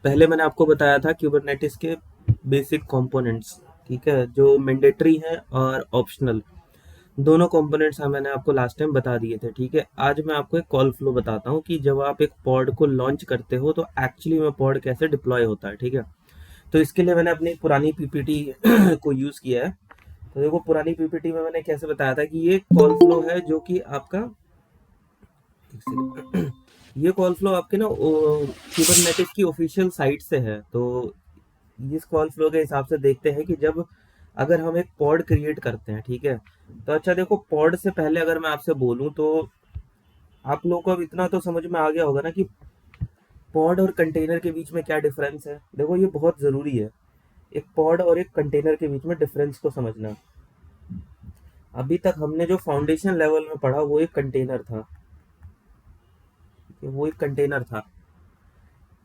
पहले मैंने आपको बताया था क्यूबरनेटिस के बेसिक कंपोनेंट्स, ठीक है, जो मैंडेटरी हैं और ऑप्शनल, दोनों कंपोनेंट्स मैंने आपको लास्ट टाइम बता दिए थे। ठीक है, आज मैं आपको एक कॉल फ्लो बताता हूँ कि जब आप एक पॉड को लॉन्च करते हो तो एक्चुअली में पॉड कैसे डिप्लॉय होता है। ठीक है, तो इसके लिए मैंने अपनी पुरानी पीपीटी को यूज़ किया है। तो देखो, पुरानी पीपीटी में मैंने कैसे बताया था कि ये कॉल फ्लो है जो कि आपका एक सेकंड ये कॉल फ्लो आपके ना कुबरनेटिस की ऑफिशियल साइट से है। तो इस कॉल फ्लो के हिसाब से देखते हैं कि जब अगर हम एक पॉड क्रिएट करते हैं, ठीक है, तो अच्छा देखो, पॉड से पहले अगर मैं आपसे बोलूं तो आप लोगों को अब इतना तो समझ में आ गया होगा ना कि पॉड और कंटेनर के बीच में क्या डिफरेंस है। देखो, ये बहुत ज़रूरी है, एक पॉड और एक कंटेनर के बीच में डिफरेंस को समझना। अभी तक हमने जो फाउंडेशन लेवल में पढ़ा वो एक कंटेनर था, वो एक कंटेनर था,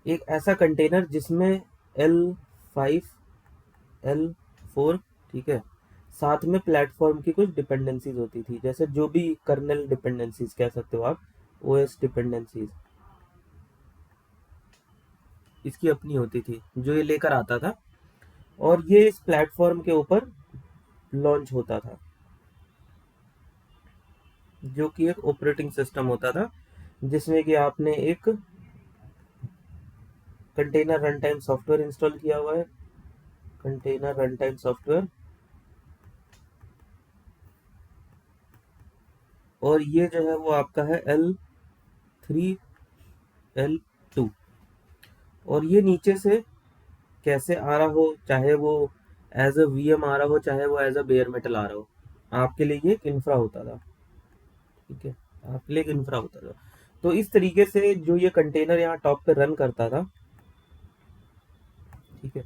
एक ऐसा कंटेनर जिसमें L5 L4, ठीक है, साथ में प्लेटफॉर्म की कुछ डिपेंडेंसीज होती थी, जैसे जो भी कर्नल डिपेंडेंसीज कह सकते हो आप, ओएस डिपेंडेंसीज इसकी अपनी होती थी जो ये लेकर आता था, और ये इस प्लेटफॉर्म के ऊपर लॉन्च होता था, जो कि एक ऑपरेटिंग सिस्टम होता था जिसमें कि आपने एक container run time software install किया हुआ है, कंटेनर रन टाइम सॉफ्टवेयर, और ये जो है वो आपका है L3 L2, और ये नीचे से कैसे आ रहा हो, चाहे वो एज अ वीएम आ रहा हो, चाहे वो एज अ बेयर मेटल आ रहा हो, आपके लिए ये एक इंफ्रा होता था। ठीक है, आपके लिए एक इंफ्रा होता था। तो इस तरीके से जो ये कंटेनर यहाँ टॉप पे रन करता था, ठीक है,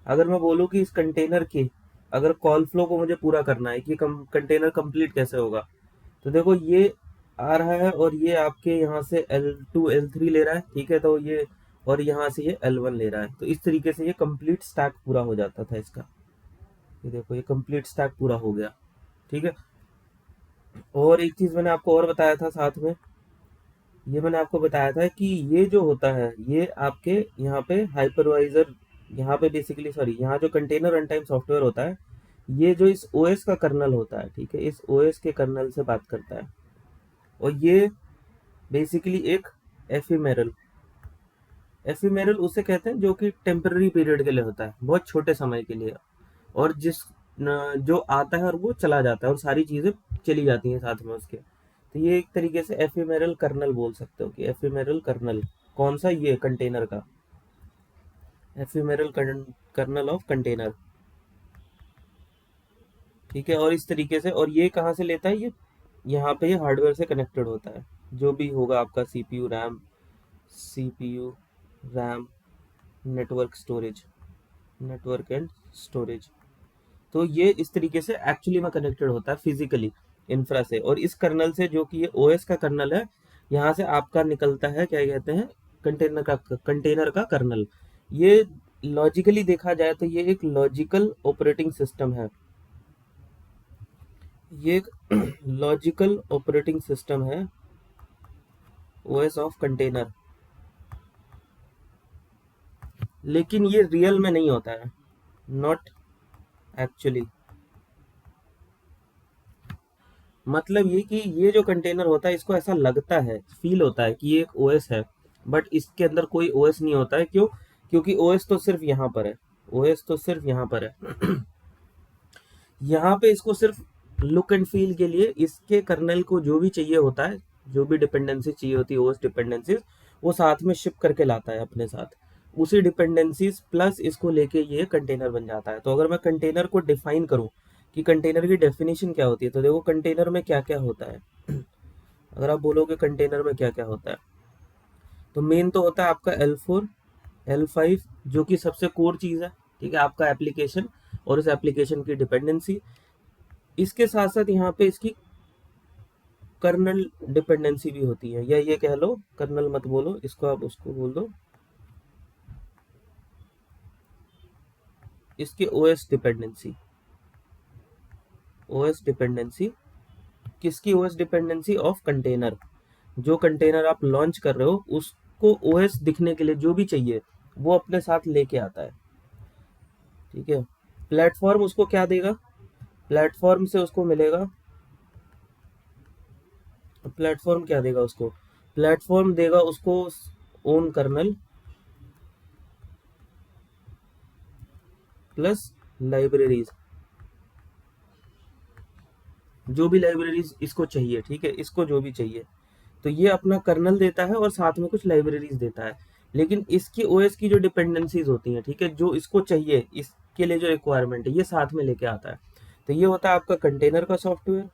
अगर मैं बोलूँ कि इस कंटेनर के अगर कॉल फ्लो को मुझे पूरा करना है कि कंटेनर कंप्लीट कैसे होगा, तो देखो ये आ रहा है और ये आपके यहाँ से L2 L3 ले रहा है, ठीक है, तो ये और यहाँ से ये L1 ले रहा है, तो इस तरीके से ये कंप्लीट स्टैक पूरा हो जाता था इसका। ये देखो, ये कंप्लीट स्टैक पूरा हो गया। ठीक है, और एक चीज मैंने आपको और बताया था साथ में, ये मैंने आपको बताया था कि ये जो होता है ये आपके यहाँ पे हाइपरवाइजर, यहाँ पे बेसिकली सॉरी, यहाँ जो कंटेनर रन टाइम सॉफ्टवेयर होता है, ये जो इस ओएस का कर्नल होता है, ठीक है, इस ओएस के कर्नल से बात करता है, और ये बेसिकली एक एफिमेरल, एफिमेरल उसे कहते हैं जो कि टेम्पररी पीरियड के लिए होता है, बहुत छोटे समय के लिए, और जो आता है और वो चला जाता है और सारी चीज़ें चली जाती हैं साथ में उसके। तो ये एक तरीके से एफिमेरल कर्नल बोल सकते हो कि एफिमेरल कर्नल कौन सा, ये कंटेनर का एफिमेरल कर्नल ऑफ कंटेनर। ठीक है, और इस तरीके से, और ये कहाँ से लेता है, ये यहाँ पे ये हार्डवेयर से कनेक्टेड होता है, जो भी होगा आपका CPU RAM, network storage, network and storage. तो ये इस तरीके से एक्चुअली में कनेक्टेड होता है फिजिकली इंफ्रा से, और इस कर्नल से जो कि ये ओएस का कर्नल है, यहाँ से आपका निकलता है क्या कहते हैं, कंटेनर का कर्नल। ये लॉजिकली देखा जाए तो ये एक लॉजिकल ऑपरेटिंग सिस्टम है, ये एक लॉजिकल ऑपरेटिंग सिस्टम है, ओएस ऑफ कंटेनर, लेकिन ये रियल में नहीं होता है, नॉट एक्चुअली। मतलब ये कि ये जो कंटेनर होता है इसको ऐसा लगता है, फील होता है कि ये एक ओएस है, बट इसके अंदर कोई ओएस नहीं होता है। क्यों? क्योंकि ओएस तो सिर्फ यहाँ पर है, ओएस तो सिर्फ यहाँ पर है। यहाँ पे इसको सिर्फ लुक एंड फील के लिए इसके कर्नल को जो भी चाहिए होता है, जो भी डिपेंडेंसी चाहिए होती है, ओएस डिपेंडेंसीज, वो साथ में शिप करके लाता है अपने साथ, उसी डिपेंडेंसीज प्लस इसको लेके ये कंटेनर बन जाता है। तो अगर मैं कंटेनर को डिफाइन करूँ कि कंटेनर की डेफिनेशन क्या होती है, तो देखो कंटेनर में क्या क्या होता है। अगर आप बोलोगे कंटेनर में क्या क्या होता है, तो मेन तो होता है आपका L4 L5, जो कि सबसे कोर चीज़ है, ठीक है, आपका एप्लीकेशन और उस एप्लीकेशन की डिपेंडेंसी। इसके साथ साथ यहाँ पे इसकी कर्नल डिपेंडेंसी भी होती है, या ये कह लो, कर्नल मत बोलो इसको, आप उसको बोल दो इसकी ओएस डिपेंडेंसी। ओएस डिपेंडेंसी किसकी? OS dependency of container. जो कंटेनर आप लॉन्च कर रहे हो उसको ओएस दिखने के लिए जो भी चाहिए, वो अपने साथ लेके आता है। ठीक है, प्लेटफॉर्म उसको क्या देगा, प्लेटफॉर्म से उसको मिलेगा, प्लेटफॉर्म क्या देगा उसको, प्लेटफॉर्म देगा उसको ओन कर्नल प्लस लाइब्रेरीज, जो भी लाइब्रेरीज इसको चाहिए, ठीक है, इसको जो भी चाहिए। तो ये अपना कर्नल देता है और साथ में कुछ लाइब्रेरीज देता है। लेकिन इसकी ओएस की जो डिपेंडेंसीज होती हैं, ठीक है, जो इसको चाहिए, इसके लिए जो रिक्वायरमेंट है, ये साथ में लेके आता है। तो ये होता है आपका कंटेनर का सॉफ्टवेयर,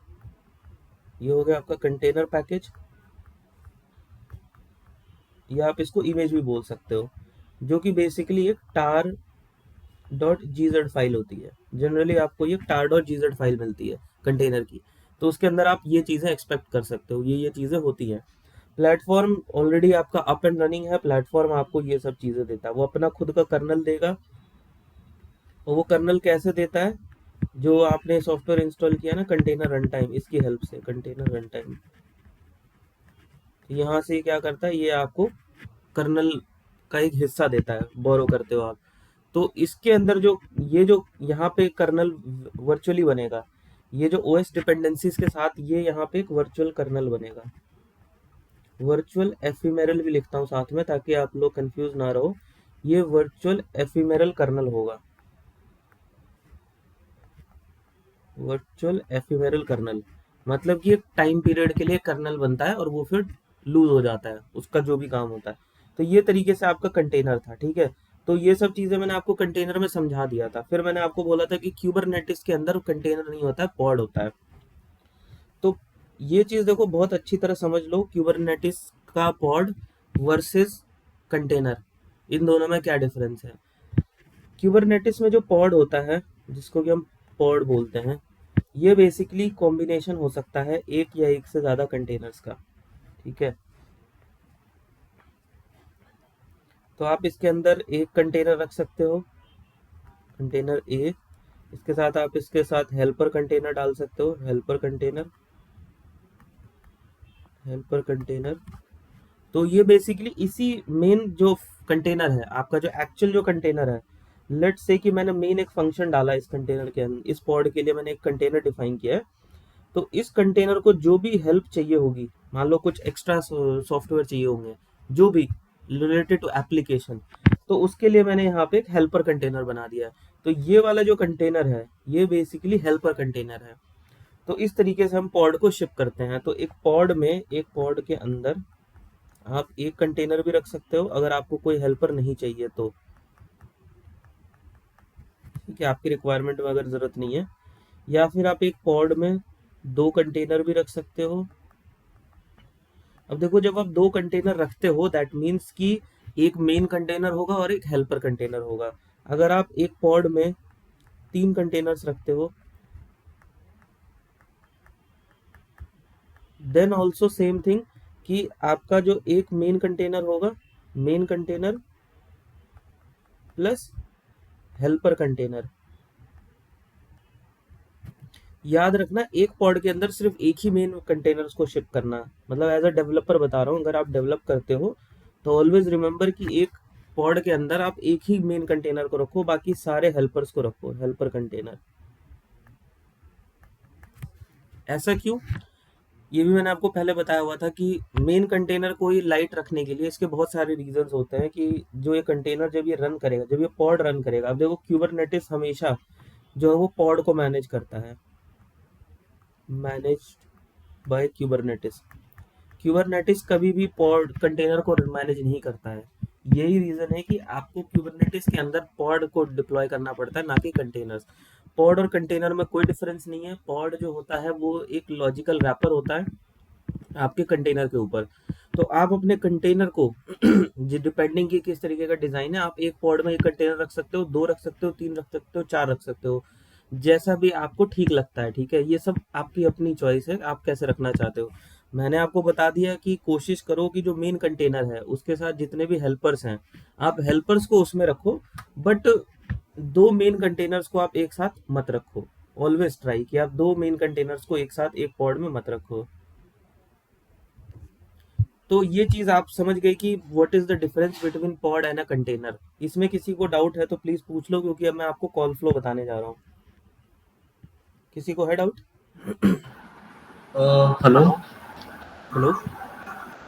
ये हो गया आपका कंटेनर पैकेज, या आप इसको इमेज भी बोल सकते हो, जो कि बेसिकली एक tar डॉट gz फाइल होती है। जनरली आपको ये tar डॉट gz फाइल मिलती है कंटेनर की, तो उसके अंदर आप ये चीज़ें एक्सपेक्ट कर सकते हो, ये चीज़ें होती हैं। प्लेटफॉर्म ऑलरेडी आपका अप एंड रनिंग है, प्लेटफॉर्म आपको ये सब चीज़ें देता है, वो अपना खुद का कर्नल देगा। और वो कर्नल कैसे देता है, जो आपने सॉफ्टवेयर इंस्टॉल किया ना कंटेनर रन टाइम, इसकी हेल्प से, कंटेनर रन टाइम, यहाँ से क्या करता है, ये आपको कर्नल का एक हिस्सा देता है, बोरो करते हो आप। तो इसके अंदर जो ये जो यहाँ पे कर्नल वर्चुअली बनेगा, ये जो ओएस डिपेंडेंसीज के साथ ये यहाँ पे एक वर्चुअल कर्नल बनेगा, वर्चुअल एफिमेरल भी लिखता हूँ साथ में ताकि आप लोग कंफ्यूज ना रहो, ये वर्चुअल एफिमेरल कर्नल होगा, वर्चुअल एफिमेरल कर्नल, मतलब कि एक टाइम पीरियड के लिए कर्नल बनता है और वो फिर लूज हो जाता है, उसका जो भी काम होता है। तो ये तरीके से आपका कंटेनर था, ठीक है। तो ये सब चीजें मैंने आपको कंटेनर में समझा दिया था। फिर मैंने आपको बोला था कि क्यूबरनेटिस के अंदर कंटेनर नहीं होता है, पॉड होता है। तो ये चीज देखो बहुत अच्छी तरह समझ लो, क्यूबरनेटिस का पॉड वर्सेस कंटेनर, इन दोनों में क्या डिफरेंस है। क्यूबरनेटिस में जो पॉड होता है, जिसको कि हम पॉड बोलते हैं, ये बेसिकली कॉम्बिनेशन हो सकता है एक या एक से ज्यादा कंटेनर्स का, ठीक है। तो आप इसके अंदर एक कंटेनर रख सकते हो, कंटेनर ए, इसके साथ आप इसके साथ हेल्पर कंटेनर डाल सकते हो, हेल्पर कंटेनर, हेल्पर कंटेनर। तो ये बेसिकली इसी मेन जो कंटेनर है आपका, जो एक्चुअल जो कंटेनर है, लेट्स से कि मैंने मेन एक फंक्शन डाला इस कंटेनर के अंदर, इस पॉड के लिए मैंने एक कंटेनर डिफाइन किया है। तो इस कंटेनर को जो भी हेल्प चाहिए होगी, मान लो कुछ एक्स्ट्रा सॉफ्टवेयर चाहिए होंगे, जो भी रिलेटेड टू एप्लीकेशन, तो उसके लिए मैंने यहाँ पे एक हेल्पर कंटेनर बना दिया है। तो ये वाला जो कंटेनर है, ये बेसिकली हेल्पर कंटेनर है। तो इस तरीके से हम पॉड को शिप करते हैं। तो एक पॉड में, एक पॉड के अंदर आप एक कंटेनर भी रख सकते हो अगर आपको कोई हेल्पर नहीं चाहिए तो, ठीक है, आपकी रिक्वायरमेंट में अगर जरूरत नहीं है। या फिर आप एक पॉड में दो कंटेनर भी रख सकते हो। अब देखो, जब आप दो कंटेनर रखते हो दैट मीन्स कि एक मेन कंटेनर होगा और एक हेल्पर कंटेनर होगा। अगर आप एक पॉड में तीन कंटेनर्स रखते हो, देन ऑल्सो सेम थिंग, कि आपका जो एक मेन कंटेनर होगा, main container plus helper container. याद रखना, एक पॉड के अंदर सिर्फ एक ही मेन कंटेनर्स को शिप करना, मतलब एज अ डेवलपर बता रहा हूँ, अगर आप डेवलप करते हो तो ऑलवेज रिमेंबर कि एक पॉड के अंदर आप एक ही मेन कंटेनर को रखो, बाकी सारे हेल्पर्स को रखो, हेल्पर कंटेनर। ऐसा क्यों, ये भी मैंने आपको पहले बताया हुआ था कि मेन कंटेनर को ही लाइट रखने के लिए इसके बहुत सारे रीजंस होते हैं, कि जो ये कंटेनर जब ये रन करेगा, जब ये पॉड रन करेगा, अब देखो क्यूबरनेटिस हमेशा जो है वो पॉड को मैनेज करता है, मैनेज्ड बाय क्यूबरनेटिस। क्यूबरनेटिस कभी भी पॉड कंटेनर को मैनेज नहीं करता है। यही रीजन है कि आपको क्यूबरनेटिस के अंदर पॉड को डिप्लॉय करना पड़ता है, ना कि कंटेनर्स। पॉड और कंटेनर में कोई डिफरेंस नहीं है। पॉड जो होता है वो एक लॉजिकल रैपर होता है आपके कंटेनर के ऊपर। तो आप अपने कंटेनर को डिपेंडिंग की किस तरीके का डिजाइन है, आप एक पॉड में एक कंटेनर रख सकते हो, दो रख सकते हो, तीन रख सकते हो, चार रख सकते हो, जैसा भी आपको ठीक लगता है, ठीक है। ये सब आपकी अपनी चॉइस है, आप कैसे रखना चाहते हो। मैंने आपको बता दिया कि कोशिश करो कि जो मेन कंटेनर है उसके साथ जितने भी हेल्पर्स हैं, आप हेल्पर्स को उसमें रखो, बट दो मेन कंटेनर्स को आप एक साथ मत रखो। ऑलवेज ट्राई कि आप दो मेन कंटेनर्स को एक साथ एक पॉड में मत रखो। तो ये चीज आप समझ गए कि what is the difference between pod and a container. इसमें किसी को डाउट है तो प्लीज पूछ लो, क्योंकि अब मैं आपको कॉल फ्लो बताने जा रहा हूँ। किसी को है डाउट? हेलो। हेलो।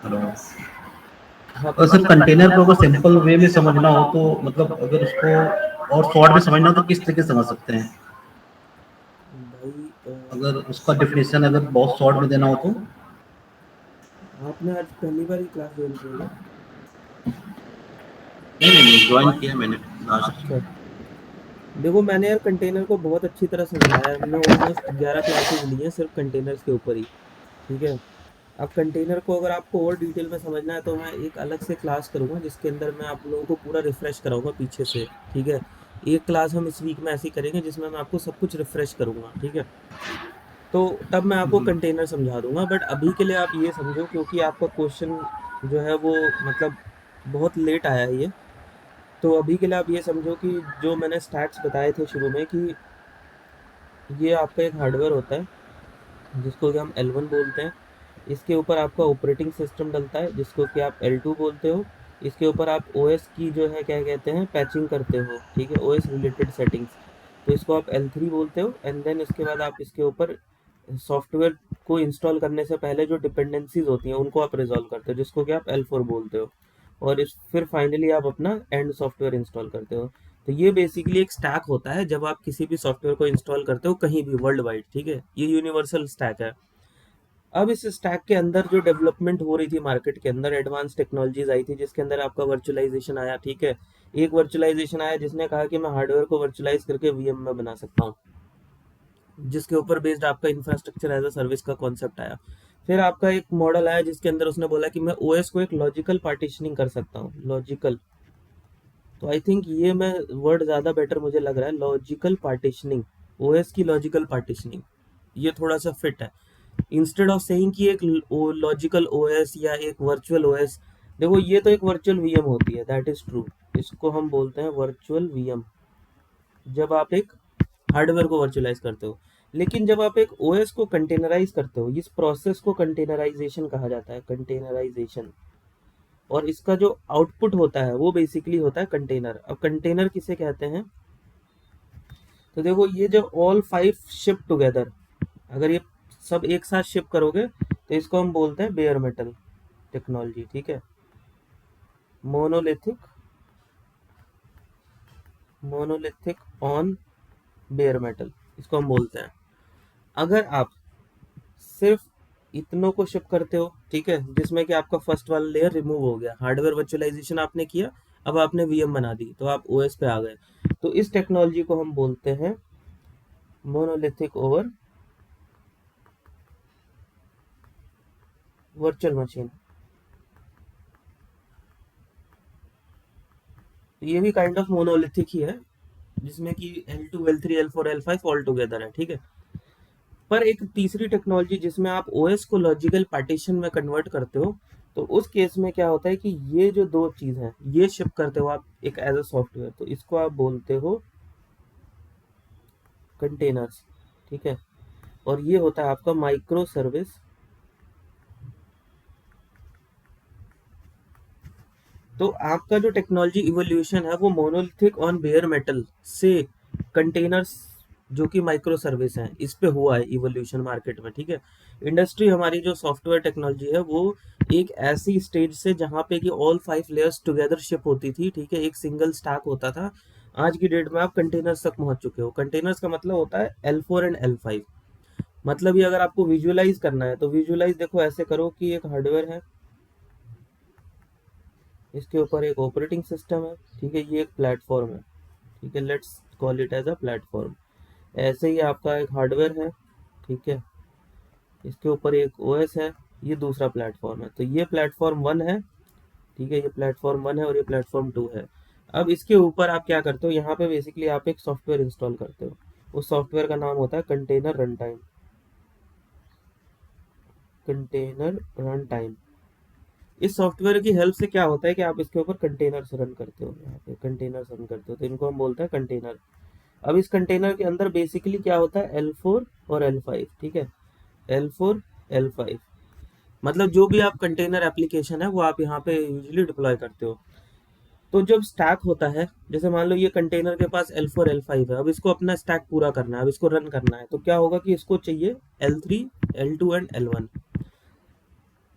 हेलो। हाँ सर पूछिए। कंटेनर को अगर सिंपल वे में समझना हो तो मतलब अगर उसको और शॉर्ट में समझना हो तो किस तरीके से समझ सकते हैं? भाई अगर उसका डेफिनेशन अगर बहुत शॉर्ट में देना हो तो? आपने आज पहली बार ही क्लास ज्वाइन किया क्या? नहीं नहीं नहीं, ज्वाइन किया मैंने लास्ट। अच्छा, देखो मैंने यार कंटेनर को बहुत अच्छी तरह समझाया है। हमने ऑलमोस्ट 11 क्लासेस ली हैं सिर्फ कंटेनर्स के ऊपर ही। ठीक है। अब कंटेनर को अगर आपको और डिटेल में समझना है तो मैं एक अलग से क्लास करूंगा, जिसके अंदर मैं आप लोगों को पूरा रिफ्रेश कराऊंगा पीछे से। ठीक है। एक क्लास हम इस वीक में ऐसी करेंगे जिसमें मैं आपको सब कुछ रिफ्रेश करूंगा। ठीक है। तो तब मैं आपको कंटेनर समझा दूंगा, बट अभी के लिए आप ये समझो, क्योंकि आपका क्वेश्चन जो है वो मतलब बहुत लेट आया है ये। तो अभी के लिए आप ये समझो कि जो मैंने स्टैट्स बताए थे शुरू में, कि ये आपका एक हार्डवेयर होता है जिसको कि हम L1 बोलते हैं। इसके ऊपर आपका ऑपरेटिंग सिस्टम डलता है जिसको कि आप L2 बोलते हो। इसके ऊपर आप OS की जो है क्या कहते हैं पैचिंग करते हो। ठीक है, OS रिलेटेड सेटिंग्स, तो इसको आप L3 बोलते हो। एंड देन इसके बाद आप इसके ऊपर सॉफ्टवेयर को इंस्टॉल करने से पहले जो डिपेंडेंसीज होती हैं उनको आप रिजॉल्व करते हो, जिसको कि आप L4 बोलते हो। और इस फिर फाइनली आप अपना एंड सॉफ्टवेयर इंस्टॉल करते हो। तो ये बेसिकली एक स्टैक होता है जब आप किसी भी सॉफ्टवेयर को इंस्टॉल करते हो कहीं भी वर्ल्ड वाइड। ठीक है, ये यूनिवर्सल स्टैक है। अब इस स्टैक के अंदर जो डेवलपमेंट हो रही थी मार्केट के अंदर, एडवांस टेक्नोलॉजीज आई थी जिसके अंदर आपका वर्चुअलाइजेशन आया। ठीक है। एक वर्चुअलाइजेशन आया जिसने कहा कि मैं हार्डवेयर को वर्चुअलाइज करके वीएम में बना सकता हूँ, जिसके ऊपर बेस्ड आपका इंफ्रास्ट्रक्चर एज अ सर्विस का कॉन्सेप्ट आया। फिर आपका एक मॉडल आया जिसके अंदर उसने बोला कि मैं ओएस को एक लॉजिकल पार्टीशनिंग कर सकता हूँ। लॉजिकल, तो आई थिंक ये मैं वर्ड ज़्यादा बेटर मुझे लग रहा है, लॉजिकल पार्टीशनिंग। ओएस की लॉजिकल पार्टीशनिंग, ये थोड़ा सा फिट है। इंस्टेड ऑफ सेइंग कि एक लॉजिकल ओएस या एक वर्चुअल ओएस। देखो ये तो एक वर्चुअल वीएम होती है, दैट इज ट्रू। इसको हम बोलते हैं वर्चुअल वीएम, जब आप एक हार्डवेयर को वर्चुअलाइज करते हो। लेकिन जब आप एक ओएस को कंटेनराइज करते हो, इस प्रोसेस को कंटेनराइजेशन कहा जाता है, कंटेनराइजेशन। और इसका जो आउटपुट होता है वो बेसिकली होता है कंटेनर। अब कंटेनर किसे कहते हैं? तो देखो ये जो ऑल 5 शिप टुगेदर, अगर ये सब एक साथ शिप करोगे तो इसको हम बोलते हैं बेयर मेटल टेक्नोलॉजी। ठीक है, monolithic, monolithic on bear metal, इसको हम बोलते हैं। अगर आप सिर्फ इतनों को शिप करते हो, ठीक है, जिसमें कि आपका फर्स्ट वाला लेयर रिमूव हो गया, हार्डवेयर वर्चुअलाइजेशन आपने किया, अब आपने वीएम बना दी तो आप ओएस पे आ गए। तो इस टेक्नोलॉजी को हम बोलते हैं मोनोलिथिक ओवर वर्चुअल मशीन। तो ये भी काइंड ऑफ मोनोलिथिक ही है, जिसमें कि L2 L3 L4 L5 all together है। ठीक है। पर एक तीसरी टेक्नोलॉजी जिसमें आप ओएस को लॉजिकल पार्टीशन में कन्वर्ट करते हो, तो उस केस में क्या होता है कि ये जो दो चीज हैं ये शिप करते हो आप एक एज अ सॉफ्टवेयर, तो इसको आप बोलते हो कंटेनर्स। ठीक है। और ये होता है आपका माइक्रो सर्विस। तो आपका जो टेक्नोलॉजी इवोल्यूशन है वो मोनोलिथिक ऑन बेयर मेटल से कंटेनर्स, जो कि माइक्रो सर्विस हैं, इस पे हुआ है इवोल्यूशन मार्केट में। ठीक है। इंडस्ट्री हमारी जो सॉफ्टवेयर टेक्नोलॉजी है वो एक ऐसी स्टेज से जहाँ पे कि ऑल 5 लेयर्स टुगेदर शिप होती थी। ठीक है, एक सिंगल स्टैक होता था। आज की डेट में आप कंटेनर्स तक पहुंच चुके हो। कंटेनर्स का मतलब होता है L4 एंड L5। मतलब ये अगर आपको विजुअलाइज करना है तो विजुअलाइज देखो ऐसे करो कि एक हार्डवेयर है, इसके ऊपर एक ऑपरेटिंग सिस्टम है। ठीक है, ये एक प्लेटफॉर्म है। ठीक है, let's call it as a platform. ऐसे ही आपका एक हार्डवेयर है। ठीक है, इसके ऊपर एक ओएस है, ये दूसरा प्लेटफॉर्म है। तो ये प्लेटफॉर्म वन है। ठीक है, ये प्लेटफॉर्म वन है और ये प्लेटफॉर्म टू है। अब इसके ऊपर आप क्या करते हो, यहाँ पे बेसिकली आप एक सॉफ्टवेयर इंस्टॉल करते हो। उस सॉफ्टवेयर का नाम होता है container run time. Container run time. इस सॉफ्टवेयर की हेल्प से क्या होता है कि आप इसके ऊपर कंटेनर्स रन करते हो, यहाँ पे कंटेनर्स रन करते हो, तो इनको हम बोलते हैं कंटेनर। अब इस कंटेनर के अंदर बेसिकली क्या होता है L4 और L5। ठीक है, L4 L5। मतलब जो भी आप कंटेनर एप्लीकेशन है वो आप यहाँ पे यूजली डिप्लॉय करते हो। तो जब स्टैक होता है, जैसे मान लो ये कंटेनर के पास L4 L5 है, अब इसको अपना स्टैक पूरा करना है, अब इसको रन करना है, तो क्या होगा कि इसको चाहिए L3 L2 एंड L1।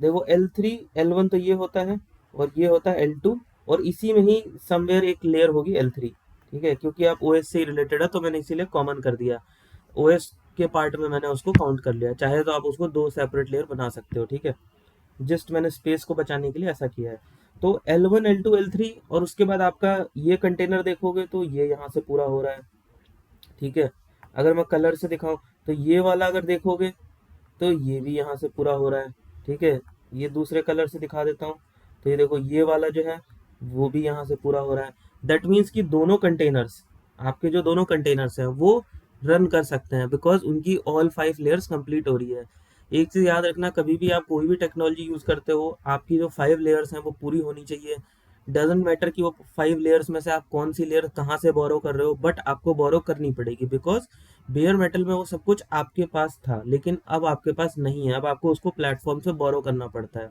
देखो L3 L1 तो ये होता है, और ये होता है L2, और इसी में ही समवेयर एक लेयर होगी L3। ठीक है, क्योंकि आप OS से ही रिलेटेड है तो मैंने इसीलिए कॉमन कर दिया। OS के पार्ट में मैंने उसको काउंट कर लिया, चाहे तो आप उसको दो सेपरेट लेयर बना सकते हो। ठीक है, जस्ट मैंने स्पेस को बचाने के लिए ऐसा किया है। तो L1 L2 L3, और उसके बाद आपका ये कंटेनर देखोगे तो ये यहाँ से पूरा हो रहा है। ठीक है, अगर मैं कलर से दिखाऊं तो ये वाला अगर देखोगे तो ये भी यहाँ से पूरा हो रहा है। ठीक है, ये दूसरे कलर से दिखा देता हूँ, तो ये देखो ये वाला जो है वो भी यहाँ से पूरा हो रहा है। दैट मीन्स कि दोनों कंटेनर्स, आपके जो दोनों कंटेनर्स हैं वो रन कर सकते हैं, बिकॉज उनकी ऑल 5 लेयर्स कंप्लीट हो रही है। एक चीज़ याद रखना, कभी भी आप कोई भी टेक्नोलॉजी यूज़ करते हो, आपकी जो 5 लेयर्स हैं वो पूरी होनी चाहिए। डजेंट मैटर कि वो 5 लेयर्स में से आप कौन सी लेयर कहाँ से बोरो कर रहे हो, बट आपको बोरो करनी पड़ेगी, बिकॉज बेयर मेटल में वो सब कुछ आपके पास था लेकिन अब आपके पास नहीं है, अब आपको उसको प्लेटफॉर्म से बोरो करना पड़ता है।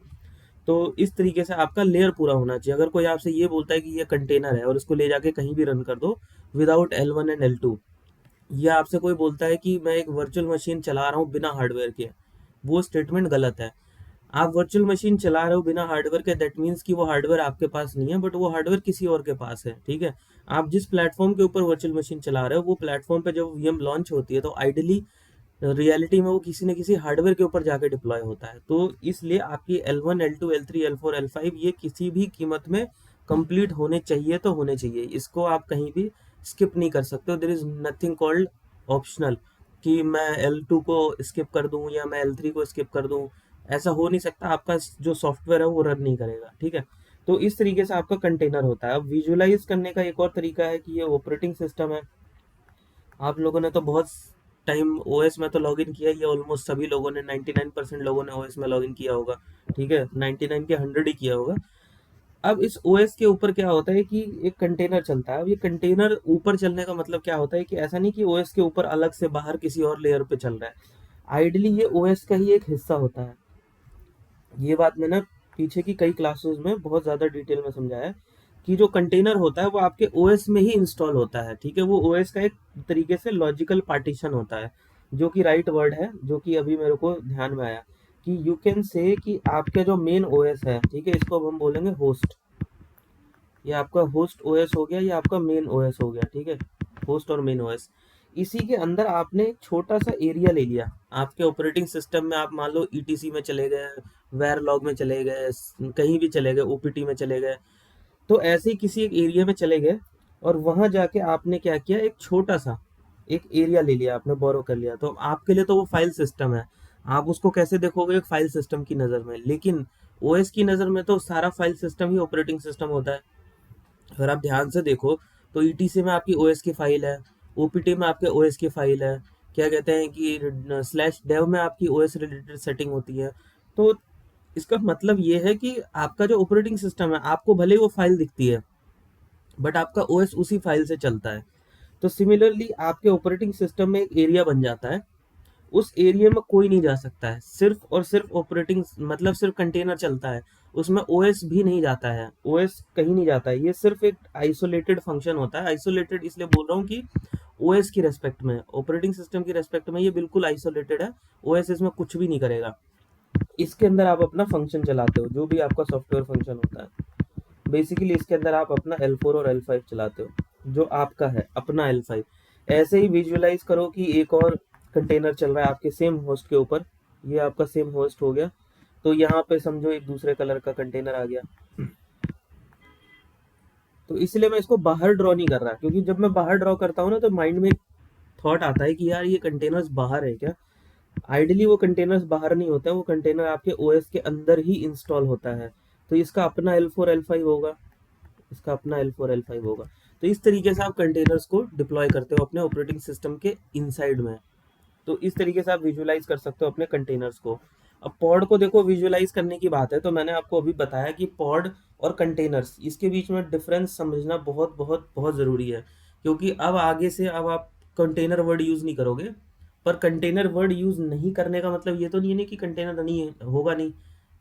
तो इस तरीके से आपका लेयर पूरा होना चाहिए। अगर कोई आपसे ये बोलता है कि ये कंटेनर है और इसको ले जाके कहीं भी रन कर दो विदाउट L1 एंड L2, या आपसे कोई बोलता है कि मैं एक वर्चुअल मशीन चला रहा हूँ बिना हार्डवेयर के, वो स्टेटमेंट गलत है। आप वर्चुअल मशीन चला रहे हो बिना हार्डवेयर के, दैट मीन्स कि वो हार्डवेयर आपके पास नहीं है, बट वो हार्डवेयर किसी और के पास है। ठीक है, आप जिस प्लेटफॉर्म के ऊपर वर्चुअल मशीन चला रहे हो वो प्लेटफॉर्म पे जब वीएम लॉन्च होती है तो आइडियली रियलिटी में वो किसी न किसी हार्डवेयर के ऊपर जाके डिप्लॉय होता है। तो इसलिए आपकी L1 L2 L3 L4 L5 ये किसी भी कीमत में कंप्लीट होने चाहिए, तो होने चाहिए, इसको आप कहीं भी स्किप नहीं कर सकते हो। There is nothing called optional कि मैं L2 को स्किप कर दूं या मैं L3 को स्किप कर दूं, ऐसा हो नहीं सकता। आपका जो सॉफ्टवेयर है वो रन नहीं करेगा। ठीक है, तो इस तरीके से आपका कंटेनर होता है। अब विजुअलाइज करने का एक और तरीका है कि ये ऑपरेटिंग सिस्टम है। आप लोगों ने तो बहुत टाइम ओएस में तो लॉगिन किया ही है, ऑलमोस्ट सभी लोगों ने, 99% लोगों ने ओएस में लॉगिन किया होगा। ठीक है, 99 के 100 ही किया होगा। अब इस ओएस के ऊपर क्या होता है कि एक कंटेनर चलता है। अब ये कंटेनर ऊपर चलने का मतलब क्या होता है कि ऐसा नहीं कि ओएस के ऊपर अलग से बाहर किसी और लेयर पे चल रहा है, आइडली ये ओएस का ही एक हिस्सा होता है। ये बात मैंने पीछे की कई क्लासेस में बहुत ज़्यादा डिटेल में समझाया है कि जो कंटेनर होता है वो आपके ओएस में ही इंस्टॉल होता है। ठीक है, वो ओएस का एक तरीके से लॉजिकल पार्टीशन होता है, जो कि राइट वर्ड है, जो कि अभी मेरे को ध्यान में आया कि यू कैन से कि आपके जो मेन ओएस है, ठीक है, इसको अब हम बोलेंगे होस्ट। ये आपका होस्ट ओएस हो गया, ये आपका मेन ओएस हो गया। ठीक है, होस्ट और मेन ओएस, इसी के अंदर आपने एक छोटा सा एरिया ले लिया। आपके ऑपरेटिंग सिस्टम में आप मान लो ईटीसी में चले गए, वेरलॉग में चले गए, कहीं भी चले गए, ओपीटी में चले गए, तो ऐसे ही किसी एक एरिया में चले गए, और वहां जाके आपने क्या किया, एक छोटा सा एक एरिया ले लिया, आपने बोरो कर लिया। तो आपके लिए तो वो फाइल सिस्टम है, आप उसको कैसे देखोगे, एक फाइल सिस्टम की नज़र में, लेकिन ओएस की नज़र में तो सारा फाइल सिस्टम ही ऑपरेटिंग सिस्टम होता है। अगर आप ध्यान से देखो तो ईटीसी में आपकी ओएस की फाइल है, ओपीटी में आपके ओएस की फाइल है, क्या कहते हैं कि स्लैश डेव में आपकी ओएस रिलेटेड सेटिंग होती है। तो इसका मतलब ये है कि आपका जो ऑपरेटिंग सिस्टम है, आपको भले ही वो फाइल दिखती है बट आपका ओएस उसी फाइल से चलता है। तो सिमिलरली आपके ऑपरेटिंग सिस्टम में एक एरिया बन जाता है, उस एरिया में कोई नहीं जा सकता है, सिर्फ और सिर्फ ऑपरेटिंग मतलब सिर्फ कंटेनर चलता है, उसमें ओएस भी नहीं जाता है, ओएस कहीं नहीं जाता है। ये सिर्फ एक आइसोलेटेड फंक्शन होता है। आइसोलेटेड इसलिए बोल रहा हूँ कि ओएस की रेस्पेक्ट में, ऑपरेटिंग सिस्टम की रेस्पेक्ट में ये बिल्कुल आइसोलेटेड है। ओएस इसमें कुछ भी नहीं करेगा, इसके अंदर आप अपना फंक्शन चलाते हो, जो भी आपका सॉफ्टवेयर फंक्शन होता है। बेसिकली इसके अंदर आप अपना L4 और L5 चलाते हो, जो आपका है अपना L5। ऐसे ही विजुअलाइज करो कि एक और कंटेनर चल रहा है आपके सेम होस्ट के ऊपर, ये आपका सेम होस्ट हो गया, तो यहाँ पे समझो एक दूसरे कलर का कंटेनर आ गया। तो इसलिए मैं इसको बाहर ड्रॉ नहीं कर रहा, क्योंकि जब मैं बाहर ड्रॉ करता हूँ ना तो माइंड में थॉट आता है कि यार ये कंटेनर्स बाहर है क्या। आइडली वो कंटेनर्स बाहर नहीं होता है, वो कंटेनर आपके ओएस के अंदर ही इंस्टॉल होता है। तो इसका अपना L4 L5 होगा, इसका अपना L4 L5 होगा। तो इस तरीके से आप कंटेनर्स को डिप्लॉय करते हो अपने ऑपरेटिंग सिस्टम के इनसाइड में। तो इस तरीके से आप विजुअलाइज कर सकते हो अपने कंटेनर्स को। अब पॉड को देखो, विजुअलाइज करने की बात है तो मैंने आपको अभी बताया कि पॉड और कंटेनर्स, इसके बीच में डिफरेंस समझना बहुत बहुत बहुत ज़रूरी है, क्योंकि अब आगे से अब आप कंटेनर वर्ड यूज़ नहीं करोगे। पर कंटेनर वर्ड यूज़ नहीं करने का मतलब ये तो नहीं है कि कंटेनर नहीं होगा नहीं,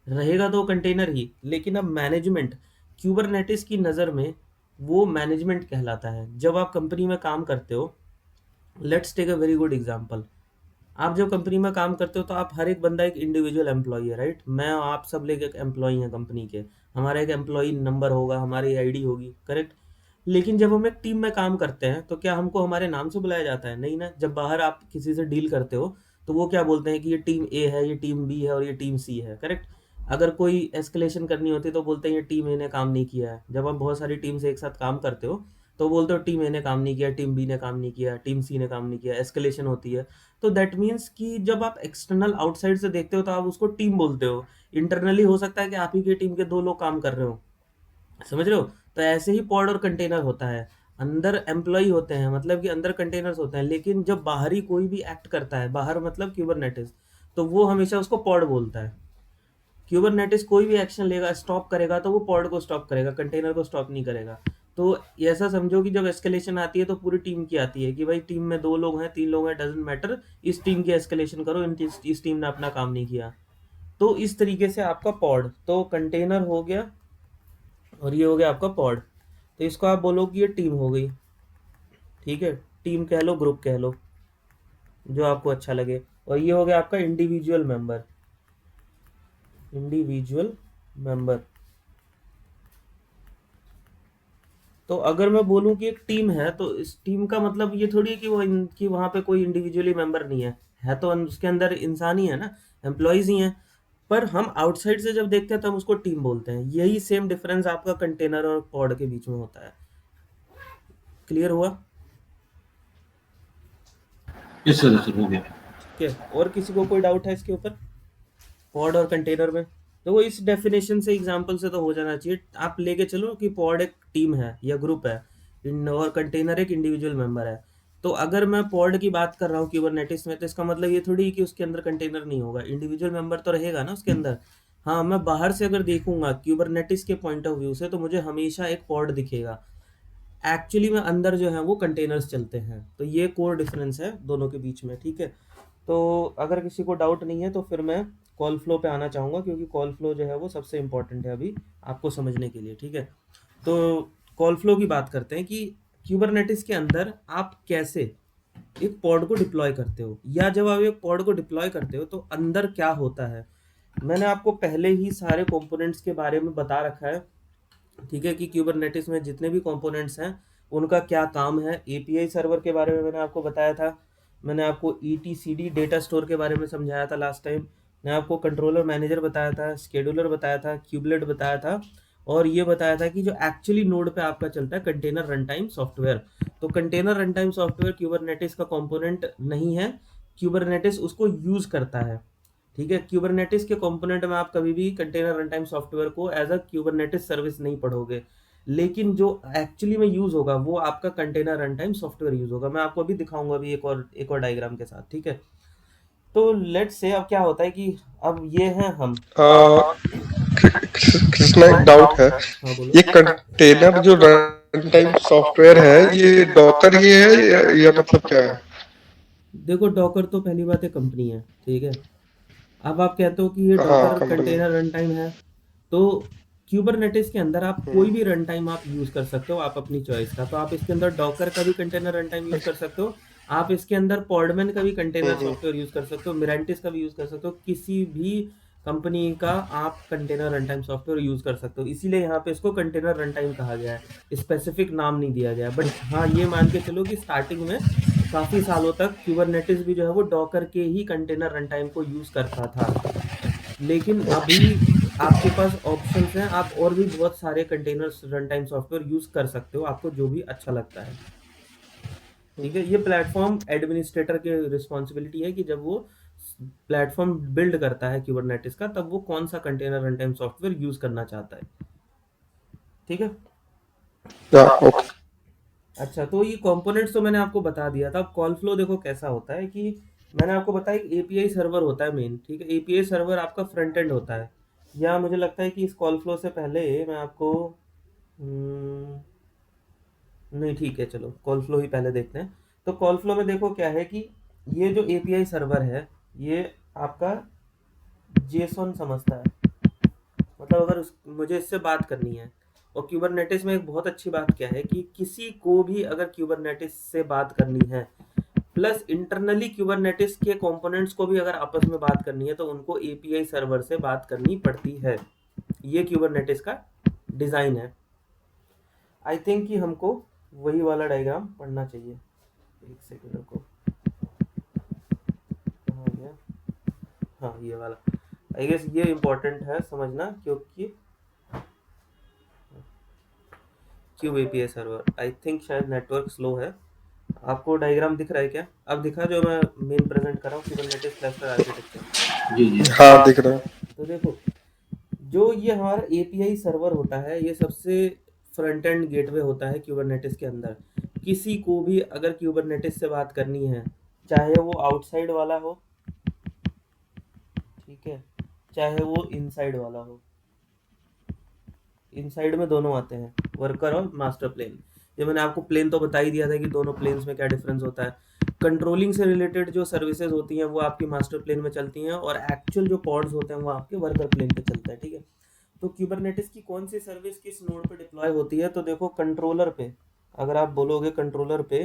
रहेगा तो कंटेनर ही, लेकिन अब मैनेजमेंट क्यूबरनेटिस की नज़र में वो मैनेजमेंट कहलाता है। जब आप कंपनी में काम करते हो, let's take a very good example. आप जब कंपनी में काम करते हो तो आप हर एक बंदा एक इंडिविजुअल एम्प्लॉई है, राइट? मैं और आप सब लोग एक एम्प्लॉई हैं कंपनी के। हमारा एक एम्प्लॉई नंबर होगा, हमारी आईडी होगी, करेक्ट? लेकिन जब हम एक टीम में काम करते हैं तो क्या हमको हमारे नाम से बुलाया जाता है? नहीं ना। जब बाहर आप किसी से डील करते हो तो वो क्या बोलते हैं कि ये टीम ए है, ये टीम बी है और ये टीम सी है, करेक्ट? अगर कोई एस्केलेशन करनी होती है तो बोलते हैं ये टीम ए ने काम नहीं किया है। जब आप बहुत सारी टीम से एक साथ काम करते हो तो बोलते हो टीम ए ने काम नहीं किया, टीम बी ने काम नहीं किया, टीम सी ने काम नहीं किया, एस्केलेशन होती है। तो दैट मीन्स कि जब आप एक्सटर्नल आउटसाइड से देखते हो तो आप उसको टीम बोलते हो। इंटरनली हो सकता है कि आप ही की टीम के दो लोग काम कर रहे हो, समझ रहे हो? तो ऐसे ही पॉड और कंटेनर होता है। अंदर एम्प्लॉय होते हैं, मतलब कि अंदर कंटेनर्स होते हैं, लेकिन जब बाहरी कोई भी एक्ट करता है, बाहर मतलब कुबरनेटिस, तो वो हमेशा उसको पॉड बोलता है। क्यूबरनेटिस कोई भी एक्शन लेगा, स्टॉप करेगा, तो वो पॉड को स्टॉप करेगा, कंटेनर को स्टॉप नहीं करेगा। तो ऐसा समझो कि जब एस्केलेशन आती है तो पूरी टीम की आती है कि भाई टीम में 2 लोग हैं, 3 लोग हैं, डज़न्ट मैटर, इस टीम की एस्केलेशन करो, इस टीम ने अपना काम नहीं किया। तो इस तरीके से आपका पॉड तो कंटेनर हो गया और ये हो गया आपका पॉड। तो इसको आप बोलो कि ये टीम हो गई, ठीक है? टीम कह लो, ग्रुप कह लो, जो आपको अच्छा लगे। और ये हो गया आपका इंडिविजुअल मेंबर, इंडिविजुअल मेंबर। तो अगर मैं बोलूँ कि एक टीम है तो इस टीम का मतलब ये थोड़ी है कि कि वहाँ पे कोई इंडिविजुअली मेंबर नहीं है तो उसके अंदर इंसान ही है ना, एम्प्लॉयज ही हैं। पर हम आउटसाइड से जब देखते हैं तो हम उसको टीम बोलते हैं। यही सेम डिफरेंस आपका कंटेनर और पॉड के बीच में होता है। क्लियर हुआ? यस सर, सर हो गया। ठीक है, और किसी को कोई डाउट है इसके ऊपर, पॉड और कंटेनर में? तो वो इस डेफिनेशन से, एग्जांपल से तो हो जाना चाहिए। आप लेके चलो कि पॉड एक टीम है या ग्रुप है, और कंटेनर एक इंडिविजुअल मेंबर है। तो अगर मैं पॉड की बात कर रहा हूँ कुबरनेटिस में, तो इसका मतलब ये थोड़ी कि उसके अंदर कंटेनर नहीं होगा, इंडिविजुअल मेंबर तो रहेगा ना उसके अंदर। हाँ, मैं बाहर से अगर देखूंगा क्यूबरनेटिस के पॉइंट ऑफ व्यू से तो मुझे हमेशा एक पॉड दिखेगा। एक्चुअली में अंदर जो है वो कंटेनर्स चलते हैं। तो ये कोर डिफरेंस है दोनों के बीच में, ठीक है? तो अगर किसी को डाउट नहीं है तो फिर मैं कॉल फ्लो पे आना चाहूँगा, क्योंकि कॉल फ्लो जो है वो सबसे इम्पोर्टेंट है अभी आपको समझने के लिए, ठीक है? तो कॉल फ्लो की बात करते हैं कि क्यूबरनेटिस के अंदर आप कैसे एक पॉड को डिप्लॉय करते हो, या जब आप एक पॉड को डिप्लॉय करते हो तो अंदर क्या होता है। मैंने आपको पहले ही सारे कंपोनेंट्स के बारे में बता रखा है, ठीक है? कि क्यूबरनेटिस में जितने भी कंपोनेंट्स हैं उनका क्या काम है। एपीआई सर्वर के बारे में मैंने आपको बताया था, मैंने आपको ईटीसीडी डेटा स्टोर के बारे में समझाया था लास्ट टाइम, मैं आपको कंट्रोलर मैनेजर बताया था, शेड्यूलर बताया था, क्यूबलेट बताया था, और ये बताया था कि जो एक्चुअली नोड पे आपका चलता है कंटेनर रन टाइम सॉफ्टवेयर। तो container run time software Kubernetes का कंपोनेंट नहीं है, क्यूबरनेटिस उसको यूज करता है, ठीक है? क्यूबरनेटिस के कंपोनेंट में आप कभी भी कंटेनर रन टाइम सॉफ्टवेयर को एज अ क्यूबरनेटिस सर्विस नहीं पढ़ोगे, लेकिन जो एक्चुअली में यूज होगा वो आपका container run time software use होगा। मैं आपको अभी दिखाऊंगा अभी एक और डायग्राम के साथ, ठीक है? तो लेट्स से अब क्या होता है कि अब ये हैं हम। कृष्णा, एक डाउट है। हाँ बोलो। ये कंटेनर जो रन टाइम सॉफ्टवेयर है, ये डॉकर ही है या मतलब क्या है? देखो, डॉकर तो पहली बात है कंपनी है, ठीक है? अब आप कहते हो कि ये हाँ, डॉकर कंपनी है। कंटेनर रन टाइम है, तो क्यूबरनेटिस के अंदर आप कोई भी रन टाइम आप यूज कर सकते हो, आप अपनी चॉइस का। तो आप इसके अंदर डॉकर का भी कंटेनर रन टाइम यूज कर सकते हो, आप इसके अंदर पॉडमैन का भी कंटेनर हम्म। सॉफ्टवेयर यूज कर सकते हो, मिरांटिस का भी यूज कर सकते हो, किसी भी कंपनी का आप container run time software use कर सकते हो। इसीलिए यहाँ पे इसको कंटेनर रन टाइम कहा गया है, स्पेसिफिक नाम नहीं दिया गया। बट हाँ, ये मान के चलो कि स्टार्टिंग में काफी सालों तक क्यूबरनेटिस भी जो है वो डॉकर के ही कंटेनर रन टाइम को यूज करता था। लेकिन अभी आपके पास ऑप्शंस हैं, आप और भी बहुत सारे container run time software use कर सकते हो, आपको जो भी अच्छा लगता है, ठीक है? ये प्लेटफॉर्म एडमिनिस्ट्रेटर के रिस्पॉन्सिबिलिटी है कि जब वो प्लेटफॉर्म बिल्ड करता है क्यूबरनेटिस का, तब वो कौन सा container run time software use करना चाहता है, ठीक है? हाँ, ओके। अच्छा, तो ये कंपोनेंट्स तो मैंने आपको बता दिया था। अब कॉल फ्लो देखो कैसा होता है कि मैंने आपको बताया एक एपीआई सर्वर होता है मेन, ठीक है? एपीआई सर्वर आपका फ्रंट एंड होता है। या मुझे लगता है कि इस कॉल फ्लो से पहले मैं आपको नहीं, ठीक है, चलो कॉल फ्लो ही पहले देखते हैं। तो कॉल फ्लो में देखो क्या है कि ये जो एपीआई सर्वर है, ये आपका जेसॉन समझता है, मतलब अगर मुझे इससे बात करनी है, और क्यूबरनेटिस में एक बहुत अच्छी बात क्या है कि किसी को भी अगर क्यूबरनेटिस से बात करनी है, प्लस इंटरनली क्यूबरनेटिस के कंपोनेंट्स को भी अगर आपस में बात करनी है, तो उनको एपीआई सर्वर से बात करनी पड़ती है। ये क्यूबरनेटिस का डिज़ाइन है। आई थिंक कि हमको वही वाला डायग्राम पढ़ना चाहिए। एक सेकंड को, कहाँ गया? हाँ, ये वाला। आई गेस ये इम्पोर्टेंट है समझना, क्योंकि cube API server, I think शायद नेटवर्क स्लो है। आपको डायग्राम दिख रहा है क्या? अब दिखा जो मैं मेन प्रेजेंट कर रहा हूँ, कुबरनेटिस क्लस्टर आर्किटेक्चर। जी जी हाँ दिख रहा है। तो देखो, जो ये हमारा एपीआई सर्वर होता है, ये सबसे फ्रंट एंड गेटवे होता है क्यूबरनेटिस के अंदर। किसी को भी अगर क्यूबरनेटिस से बात करनी है, चाहे वो आउटसाइड वाला हो, ठीक है, चाहे वो इनसाइड वाला हो। इनसाइड में दोनों आते हैं, वर्कर और मास्टर प्लेन। ये मैंने आपको प्लेन तो बता ही दिया था कि दोनों प्लेन्स में क्या डिफरेंस होता है। कंट्रोलिंग से रिलेटेड जो सर्विसेज होती हैं वो आपकी मास्टर प्लेन में चलती हैं, और एक्चुअल जो पॉड्स होते हैं वो आपके वर्कर प्लेन पे चलते हैं, ठीक है। तो क्यूबरनेटिस की कौन सी सर्विस किस नोड पे डिप्लॉय होती है? तो देखो, कंट्रोलर पे अगर आप बोलोगे, कंट्रोलर पे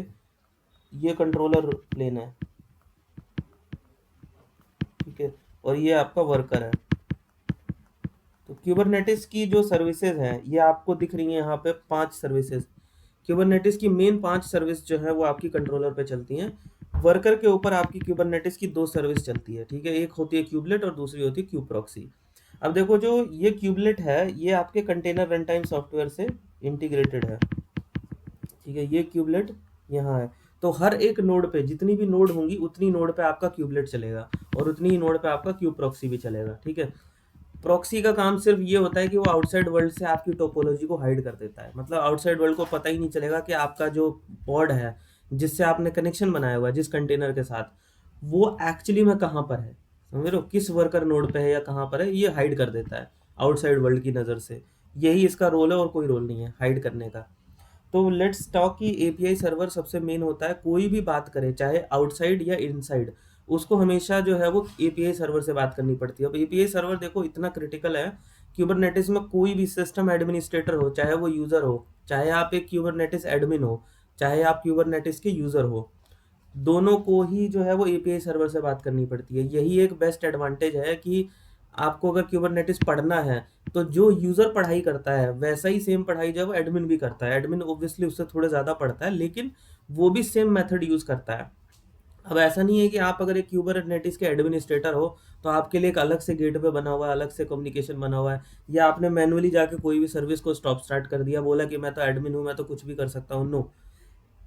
ये कंट्रोलर प्लेन है, ठीक है, और ये आपका वर्कर है। तो क्यूबरनेटिस की जो सर्विसेज हैं ये आपको दिख रही हैं यहाँ पे 5 सर्विसेज। क्यूबरनेटिस की मेन 5 सर्विस जो है वो आपकी कंट्रोलर पे चलती हैं। वर्कर के ऊपर आपकी क्यूबरनेटिस की 2 सर्विस चलती है, ठीक है। एक होती है क्यूबलेट और दूसरी होती है क्यूब प्रॉक्सी। अब देखो, जो ये क्यूबलेट है ये आपके कंटेनर रन टाइम सॉफ्टवेयर से इंटीग्रेटेड है, ठीक है। ये क्यूबलेट यहाँ है। तो हर एक नोड पे, जितनी भी नोड होंगी उतनी नोड पे आपका क्यूबलेट चलेगा, और उतनी ही नोड पे आपका क्यूब प्रॉक्सी भी चलेगा, ठीक है। प्रॉक्सी का काम सिर्फ ये होता है कि वो आउटसाइड वर्ल्ड से आपकी टोपोलॉजी को हाइड कर देता है। मतलब आउटसाइड वर्ल्ड को पता ही नहीं चलेगा कि आपका जो पॉड है, जिससे आपने कनेक्शन बनाया हुआ है जिस कंटेनर के साथ, वो एक्चुअली में कहाँ पर है, समझ रहे हो, किस वर्कर नोड पे है या कहाँ पर है, ये हाइड कर देता है आउटसाइड वर्ल्ड की नज़र से। यही इसका रोल है, और कोई रोल नहीं है हाइड करने का। तो लेट्स टॉक कि एपीआई सर्वर सबसे मेन होता है, कोई भी बात करे चाहे आउटसाइड या इनसाइड, उसको हमेशा जो है वो एपीआई सर्वर से बात करनी पड़ती है। अब एपीआई सर्वर देखो इतना क्रिटिकल है, क्यूबरनेटिस में कोई भी सिस्टम एडमिनिस्ट्रेटर हो, चाहे वो यूज़र हो, चाहे आप एक क्यूबरनेटिस एडमिन हो, चाहे आप क्यूबरनेटिस के यूज़र हो, दोनों को ही जो है वो एपीआई सर्वर से बात करनी पड़ती है। यही एक बेस्ट एडवांटेज है कि आपको अगर क्यूबरनेटिस पढ़ना है, तो जो यूज़र पढ़ाई करता है वैसा ही सेम पढ़ाई जो है वो एडमिन भी करता है। एडमिन ऑब्वियसली उससे थोड़े ज़्यादा पढ़ता है, लेकिन वो भी सेम मेथड यूज़ करता है। अब ऐसा नहीं है कि आप अगर एक क्यूबरनेटिस के एडमिनिस्ट्रेटर हो तो आपके लिए एक अलग से गेटवे बना हुआ है, अलग से कम्युनिकेशन बना हुआ है, या आपने मैनुअली जाके कोई भी सर्विस को स्टॉप स्टार्ट कर दिया, बोला कि मैं तो एडमिन हूँ, मैं तो कुछ भी कर सकता हूँ। No,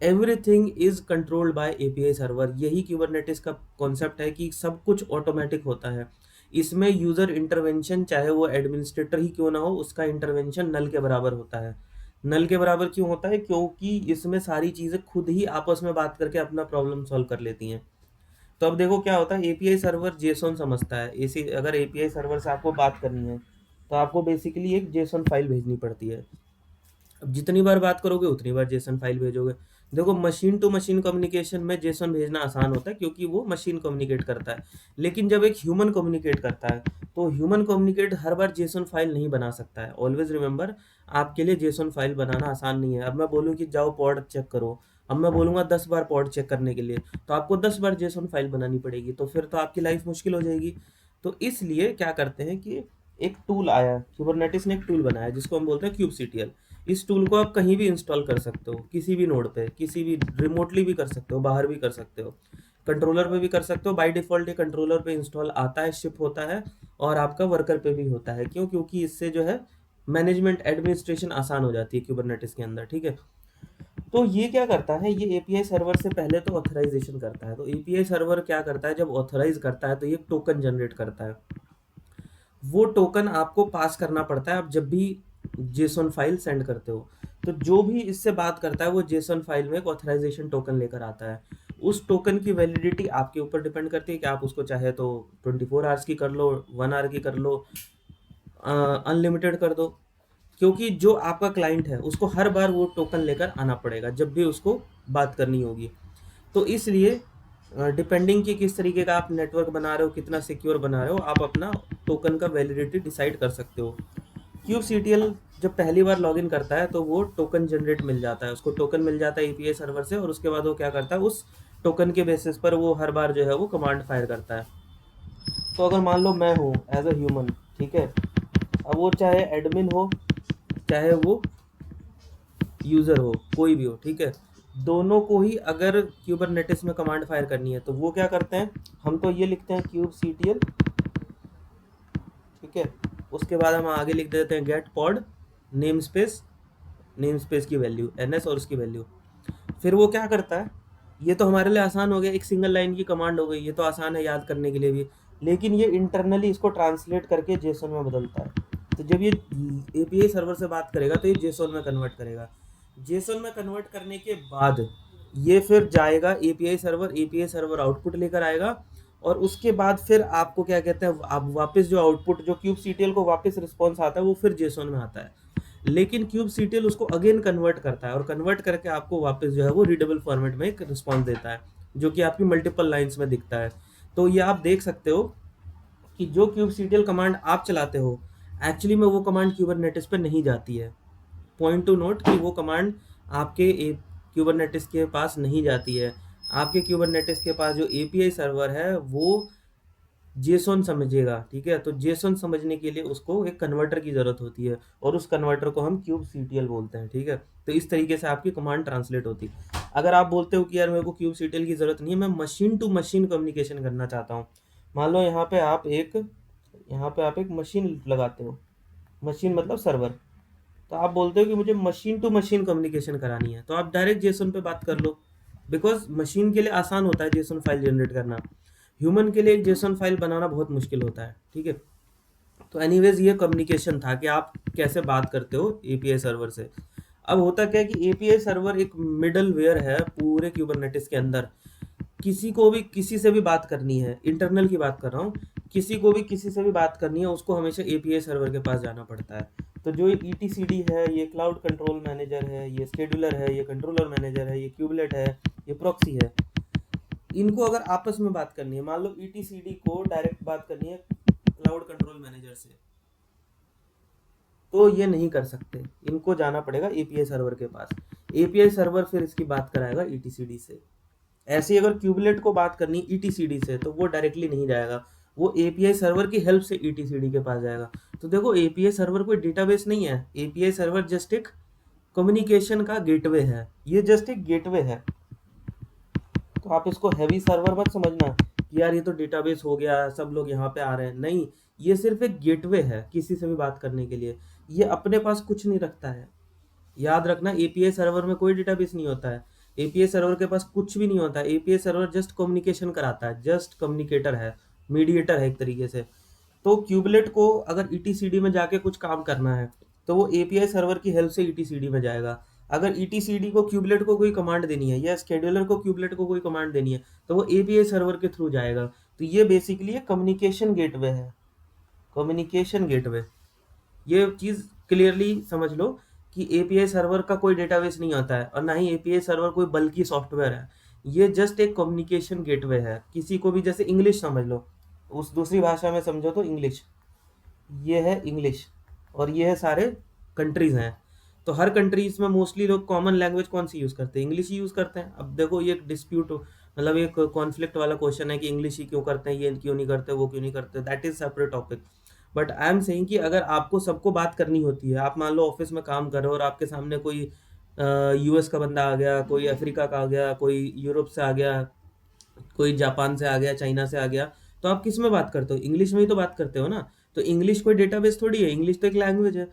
everything is controlled by API server. यही क्यूबरनेटिस का कॉन्सेप्ट है कि सब कुछ ऑटोमेटिक होता है। इसमें यूजर इंटरवेंशन, चाहे वो एडमिनिस्ट्रेटर ही क्यों ना हो, उसका इंटरवेंशन नल के बराबर होता है। नल के बराबर क्यों होता है? क्योंकि इसमें सारी चीज़ें खुद ही आपस में बात करके अपना प्रॉब्लम सॉल्व कर लेती हैं। तो अब देखो क्या होता है, एपीआई सर्वर जेसोन समझता है। इसी अगर एपीआई सर्वर से आपको बात करनी है तो आपको बेसिकली एक जेसोन फाइल भेजनी पड़ती है। अब जितनी बार बात करोगे उतनी बार जेसन फाइल भेजोगे। देखो, मशीन टू मशीन कम्युनिकेशन में जेसन भेजना आसान होता है क्योंकि वो मशीन कम्युनिकेट करता है। लेकिन जब एक ह्यूमन कम्युनिकेट करता है तो ह्यूमन कम्युनिकेट हर बार जेसन फाइल नहीं बना सकता है। ऑलवेज रिमेंबर, आपके लिए जेसन फाइल बनाना आसान नहीं है। अब मैं बोलूँ कि जाओ पॉड चेक करो, अब मैं बोलूँगा 10 बार पॉड चेक करने के लिए, तो आपको 10 बार जेसन फाइल बनानी पड़ेगी, तो फिर तो आपकी लाइफ मुश्किल हो जाएगी। तो इसलिए क्या करते हैं कि एक टूल आया, क्यूबरनेटिस ने एक टूल बनाया जिसको हम बोलते हैं क्यूबसीटीएल। इस टूल को आप कहीं भी इंस्टॉल कर सकते हो, किसी भी नोड पे, किसी भी रिमोटली भी कर सकते हो, बाहर भी कर सकते हो, कंट्रोलर पे भी कर सकते हो। बाय डिफ़ॉल्ट ये कंट्रोलर पे इंस्टॉल आता है, शिप होता है, और आपका वर्कर पे भी होता है। क्यों? क्योंकि इससे जो है मैनेजमेंट एडमिनिस्ट्रेशन आसान हो जाती है क्यूबरनेटिस के अंदर, ठीक है। तो ये क्या करता है, ये एपीआई सर्वर से पहले तो ऑथराइजेशन करता है। तो एपीआई सर्वर क्या करता है, जब ऑथराइज करता है तो ये टोकन जनरेट करता है। वो टोकन आपको पास करना पड़ता है आप जब भी जेसन फाइल सेंड करते हो। तो जो भी इससे बात करता है वो जेसन फाइल में एक ऑथराइजेशन टोकन लेकर आता है। उस टोकन की वैलिडिटी आपके ऊपर डिपेंड करती है कि आप उसको चाहे तो 24 आवर्स की कर लो, 1 आवर की कर लो, अनलिमिटेड कर दो। क्योंकि जो आपका क्लाइंट है उसको हर बार वो टोकन लेकर आना पड़ेगा जब भी उसको बात करनी होगी। तो इसलिए डिपेंडिंग कि किस तरीके का आप नेटवर्क बना रहे हो, कितना सिक्योर बना रहे हो, आप अपना टोकन का वैलिडिटी डिसाइड कर सकते हो। क्यूब सीटीएल जब पहली बार लॉगिन करता है तो वो टोकन जनरेट मिल जाता है, उसको टोकन मिल जाता है एपीआई सर्वर से, और उसके बाद वो क्या करता है, उस टोकन के बेसिस पर वो हर बार जो है वो कमांड फायर करता है। तो अगर मान लो मैं हूँ एज अ ह्यूमन, ठीक है, अब वो चाहे एडमिन हो चाहे वो यूज़र हो, कोई भी हो, ठीक है, दोनों को ही अगर क्यूबरनेटिस में कमांड फायर करनी है तो वो क्या करते हैं, हम तो ये लिखते हैं क्यूब सीटीएल, ठीक है, उसके बाद हम आगे लिख देते हैं गेट पॉड नेम स्पेस की वैल्यू एनएस और उसकी वैल्यू। फिर वो क्या करता है, ये तो हमारे लिए आसान हो गया, एक सिंगल लाइन की कमांड हो गई, ये तो आसान है याद करने के लिए भी, लेकिन ये इंटरनली इसको ट्रांसलेट करके जेसन में बदलता है। तो जब ये एपीआई सर्वर से बात करेगा तो ये जेसन में कन्वर्ट करेगा, जेसन में कन्वर्ट करने के बाद ये फिर जाएगा एपीआई सर्वर आउटपुट लेकर आएगा, और उसके बाद फिर आपको क्या कहते हैं, आप वापस जो आउटपुट जो क्यूब सीटीएल को वापस रिस्पॉन्स आता है वो फिर जेसन में आता है, लेकिन क्यूब सीटीएल उसको अगेन कन्वर्ट करता है और कन्वर्ट करके आपको वापस जो है वो रीडेबल फॉर्मेट में एक रिस्पॉन्स देता है, जो कि आपकी मल्टीपल लाइंस में दिखता है। तो ये आप देख सकते हो कि जो क्यूब सीटीएल कमांड आप चलाते हो एक्चुअली में वो कमांड क्यूबरनेटिस पे नहीं जाती है। पॉइंट टू नोट कि वो कमांड आपके क्यूबरनेटिस के पास नहीं जाती है, आपके क्यूबरनेटिस के पास जो एपीआई सर्वर है वो जेसॉन समझेगा, ठीक है, तो जेसॉन समझने के लिए उसको एक कन्वर्टर की ज़रूरत होती है, और उस कन्वर्टर को हम क्यूब सीटीएल बोलते हैं, ठीक है। तो इस तरीके से आपकी कमांड ट्रांसलेट होती है। अगर आप बोलते हो कि यार मेरे को क्यूब सीटीएल की ज़रूरत नहीं है, मैं मशीन टू मशीन कम्युनिकेशन करना चाहता हूँ, मान लो यहाँ पे आप एक मशीन लगाते हो, मशीन मतलब सर्वर, तो आप बोलते हो कि मुझे मशीन टू मशीन कम्युनिकेशन करानी है, तो आप डायरेक्ट जेसन पे बात कर लो, बिकॉज मशीन के लिए आसान होता है जेसन फाइल जनरेट करना, ह्यूमन के लिए एक जेसन फाइल बनाना बहुत मुश्किल होता है, ठीक है। तो एनीवेज ये कम्युनिकेशन था कि आप कैसे बात करते हो एपीआई सर्वर से। अब होता क्या है कि एपीआई सर्वर एक मिडल वेयर है पूरे क्यूबरनेटिस के अंदर, किसी को भी किसी से भी बात करनी है, इंटरनल की बात कर रहा हूँ, किसी को भी किसी से भी बात करनी है उसको हमेशा एपीआई सर्वर के पास जाना पड़ता है। तो जो ये ईटीसीडी है, ये क्लाउड कंट्रोल मैनेजर है, ये स्केड्यूलर है, ये कंट्रोलर मैनेजर है, ये क्यूबलेट है, ये प्रॉक्सी है, इनको अगर आपस में बात करनी है, मान लो ईटीसीडी को डायरेक्ट बात करनी है क्लाउड कंट्रोल मैनेजर से, तो ये नहीं कर सकते, इनको जाना पड़ेगा एपीआई सर्वर के पास, एपीआई सर्वर फिर इसकी बात कराएगा ईटीसीडी से। ऐसे ही अगर क्यूबलेट को बात करनी ईटीसीडी से तो वो डायरेक्टली नहीं जाएगा, वो एपीआई सर्वर की हेल्प से ईटीसीडी के पास जाएगा। तो देखो एपीआई सर्वर कोई डेटाबेस नहीं है, एपीआई सर्वर जस्ट एक कम्युनिकेशन का गेटवे है, ये जस्ट एक गेटवे है। तो आप इसको हैवी सर्वर मत समझना कि यार ये तो डेटाबेस हो गया सब लोग यहाँ पे आ रहे हैं, नहीं, ये सिर्फ एक गेटवे है किसी से भी बात करने के लिए, ये अपने पास कुछ नहीं रखता है। याद रखना एपीआई सर्वर में कोई डेटाबेस नहीं होता है, एपीआई सर्वर के पास कुछ भी नहीं होता है, एपीआई सर्वर जस्ट कम्युनिकेशन कराता है, जस्ट कम्युनिकेटर है, मीडिएटर है एक तरीके से। तो क्यूबलेट को अगर ईटीसीडी में जाके कुछ काम करना है तो वो एपीआई सर्वर की हेल्प से ईटीसीडी में जाएगा, अगर ईटीसीडी को क्यूबलेट को कोई कमांड देनी है या स्केड्यूलर को क्यूबलेट को कोई कमांड देनी है तो वो एपीआई सर्वर के थ्रू जाएगा। तो ये बेसिकली एक कम्युनिकेशन गेटवे है, कम्युनिकेशन गेटवे, ये चीज़ क्लियरली समझ लो कि एपीआई सर्वर का कोई डेटाबेस नहीं होता है और ना ही एपीआई सर्वर कोई बल्कि सॉफ्टवेयर है, ये जस्ट एक कम्युनिकेशन गेटवे है। किसी को भी जैसे इंग्लिश समझ लो, उस दूसरी भाषा में समझो तो इंग्लिश, ये है इंग्लिश और ये है सारे कंट्रीज हैं। तो हर कंट्रीज में मोस्टली लोग कॉमन लैंग्वेज कौन सी यूज़ करते हैं, इंग्लिश ही यूज़ करते हैं। अब देखो ये एक डिस्प्यूट मतलब एक कॉन्फ्लिक्ट वाला क्वेश्चन है कि इंग्लिश ही क्यों करते हैं, ये क्यों नहीं करते, वो क्यों नहीं करते, that is separate topic. But I am saying कि अगर आपको सबको बात करनी होती है, आप मान लो ऑफिस में काम कर रहे हो और आपके सामने कोई यूएस का बंदा आ गया, कोई अफ्रीका का आ गया, कोई यूरोप से आ गया, कोई जापान से आ गया, चाइना से आ गया, तो आप किस में बात करते हो, इंग्लिश में ही तो बात करते हो ना। तो इंग्लिश कोई डेटाबेस थोड़ी है, इंग्लिश तो एक लैंग्वेज है।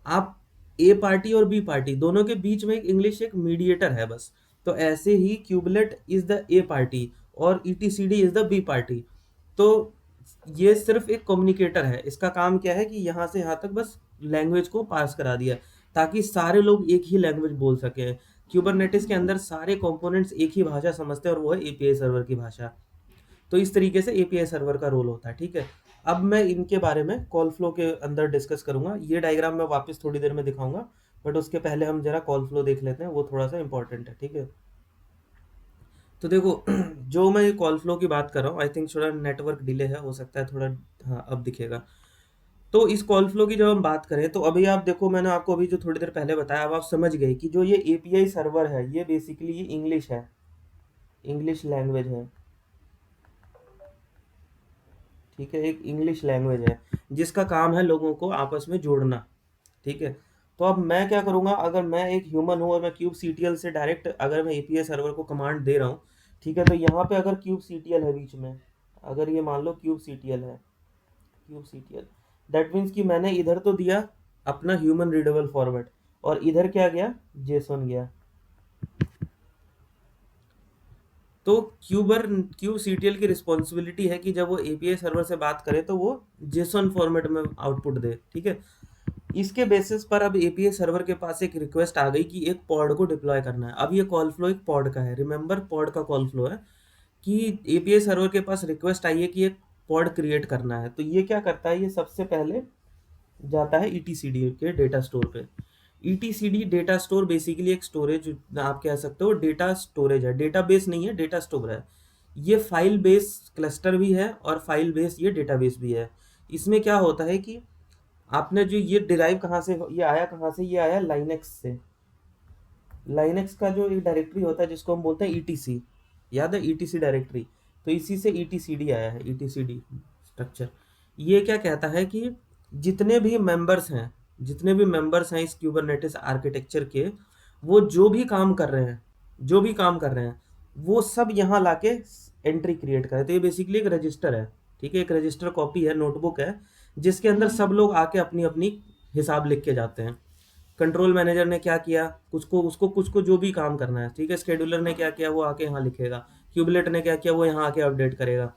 आप ए पार्टी और बी पार्टी दोनों के बीच में एक इंग्लिश एक मीडिएटर है बस। तो ऐसे ही cubelet is the A party और ETCD is the B party. तो ये सिर्फ एक कम्युनिकेटर है, इसका काम क्या है कि यहाँ से यहाँ तक बस लैंग्वेज को पास करा दिया ताकि सारे लोग एक ही लैंग्वेज बोल सकें। क्यूबरनेटिस के अंदर सारे कंपोनेंट्स एक ही भाषा समझते हैं और वो है एपीआई सर्वर की भाषा। तो इस तरीके से एपीआई सर्वर का रोल होता है, ठीक है। अब मैं इनके बारे में कॉल फ्लो के अंदर डिस्कस करूंगा, ये डायग्राम मैं वापस थोड़ी देर में दिखाऊंगा, बट उसके पहले हम जरा कॉल फ्लो देख लेते हैं, वो थोड़ा सा इंपॉर्टेंट है, ठीक है। तो देखो जो मैं कॉल फ्लो की बात कर रहा हूँ, आई थिंक थोड़ा नेटवर्क डिले है, हो सकता है थोड़ा, हाँ अब दिखेगा। तो इस कॉल फ्लो की जब हम बात करें तो अभी आप देखो, मैंने आपको अभी जो थोड़ी देर पहले बताया, अब आप समझ गए कि जो ये एपीआई सर्वर है ये बेसिकली इंग्लिश है, इंग्लिश लैंग्वेज है, ठीक है, एक इंग्लिश लैंग्वेज है जिसका काम है लोगों को आपस में जोड़ना, ठीक है। तो अब मैं क्या करूंगा, अगर मैं एक ह्यूमन हूं और मैं क्यूब सीटीएल से डायरेक्ट अगर मैं एपीआई सर्वर को कमांड दे रहा हूं, ठीक है, तो यहाँ पे अगर क्यूब सीटीएल है बीच में, अगर ये मान लो क्यूब सीटीएल है, क्यूब सीटीएल, दैट मीन्स कि मैंने इधर तो दिया अपना ह्यूमन रीडेबल फॉर्मेट और इधर क्या गया, जेसन गया। तो क्यूब सीटीएल की रिस्पॉन्सिबिलिटी है कि जब वो एपीआई सर्वर से बात करे तो वो जेसन फॉर्मेट में आउटपुट दे, ठीक है। इसके बेसिस पर अब एपीआई सर्वर के पास एक रिक्वेस्ट आ गई कि एक पॉड को डिप्लॉय करना है। अब ये कॉल फ्लो एक पॉड का है, रिमेंबर पॉड का कॉल फ्लो है कि एपीआई सर्वर के पास रिक्वेस्ट आई है कि एक पॉड क्रिएट करना है। तो ये क्या करता है, ये सबसे पहले जाता है ईटीसीडी के डेटा स्टोर पे। ईटीसीडी डेटा स्टोर बेसिकली एक स्टोरेज, आप कह सकते हो डेटा स्टोरेज है, डेटाबेस नहीं है, डेटा स्टोर है। ये फाइल बेस क्लस्टर भी है और फाइल बेस ये डेटाबेस भी है। इसमें क्या होता है कि आपने जो ये डिराइव कहाँ से, ये आया कहाँ से, ये आया लाइनेक्स से। लाइनेक्स का जो एक डायरेक्टरी होता है जिसको हम बोलते हैं ईटीसी, याद है ईटीसी डायरेक्टरी, तो इसी से ईटीसीडी आया है, ईटीसीडी स्ट्रक्चर। ये क्या कहता है कि जितने भी मेंबर्स हैं, जितने भी मेंबर्स हैं इस क्यूबरनेटिस आर्किटेक्चर के, वो जो भी काम कर रहे हैं, जो भी काम कर रहे हैं, वो सब यहाँ लाके एंट्री क्रिएट करें। तो ये बेसिकली एक रजिस्टर है, ठीक है, एक रजिस्टर कॉपी है, नोटबुक है, जिसके अंदर सब लोग आके अपनी अपनी हिसाब लिख के जाते हैं। कंट्रोल मैनेजर ने क्या किया, कुछ को जो भी काम करना है, ठीक है, स्केड्यूलर ने क्या किया वो आके यहाँ लिखेगा, क्यूबलेट ने क्या किया वो यहाँ आके अपडेट करेगा,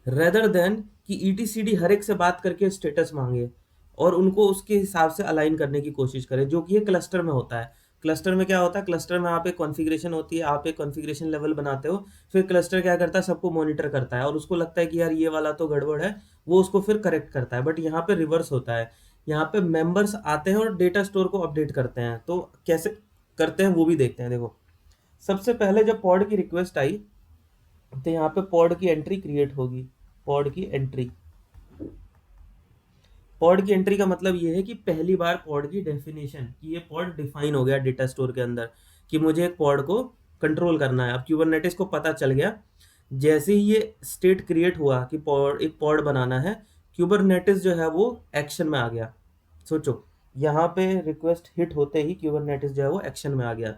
रेदर देन कि ईटीसीडी हर एक से बात करके स्टेटस मांगे और उनको उसके हिसाब से अलाइन करने की कोशिश करे, जो कि ये क्लस्टर में होता है। क्लस्टर में क्या होता है, क्लस्टर में आप एक कॉन्फ़िगरेशन होती है, आप एक कॉन्फ़िगरेशन लेवल बनाते हो, फिर क्लस्टर क्या करता है, सबको मॉनिटर करता है और उसको लगता है कि यार ये वाला तो गड़बड़ है, वो उसको फिर करेक्ट करता है। बट यहाँ पे रिवर्स होता है, यहाँ पे मेंबर्स आते हैं और डेटा स्टोर को अपडेट करते हैं। तो कैसे करते हैं वो भी देखते हैं। देखो, सबसे पहले जब पॉड की रिक्वेस्ट आई तो यहाँ पे पॉड की एंट्री क्रिएट होगी, पॉड की एंट्री। पॉड की एंट्री का मतलब ये है कि पहली बार पॉड की डेफिनेशन, कि ये पॉड डिफाइन हो गया डेटा स्टोर के अंदर कि मुझे एक पॉड को कंट्रोल करना है। अब क्यूबरनेटिस को पता चल गया, जैसे ही ये स्टेट क्रिएट हुआ कि पॉड, एक पॉड बनाना है, क्यूबरनेटिस जो है वो एक्शन में आ गया। सोचो, यहाँ पे रिक्वेस्ट हिट होते ही क्यूबरनेटिस जो है वो एक्शन में आ गया।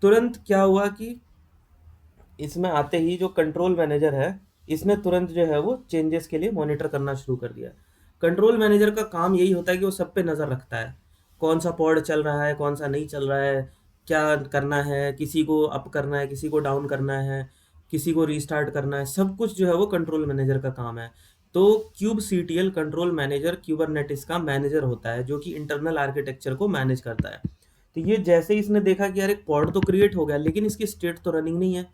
तुरंत क्या हुआ कि इसमें आते ही जो कंट्रोल मैनेजर है, इसने तुरंत जो है वो चेंजेस के लिए मॉनिटर करना शुरू कर दिया। कंट्रोल मैनेजर का काम यही होता है कि वो सब पे नज़र रखता है, कौन सा पॉड चल रहा है, कौन सा नहीं चल रहा है, क्या करना है, किसी को अप करना है, किसी को डाउन करना है, किसी को रीस्टार्ट करना है, सब कुछ जो है वो कंट्रोल मैनेजर का काम है। तो cube CTL control manager Kubernetes का मैनेजर होता है, जो कि इंटरनल आर्किटेक्चर को मैनेज करता है। तो ये जैसे ही इसने देखा कि यार एक पॉड तो क्रिएट हो गया लेकिन इसकी स्टेट तो रनिंग नहीं है,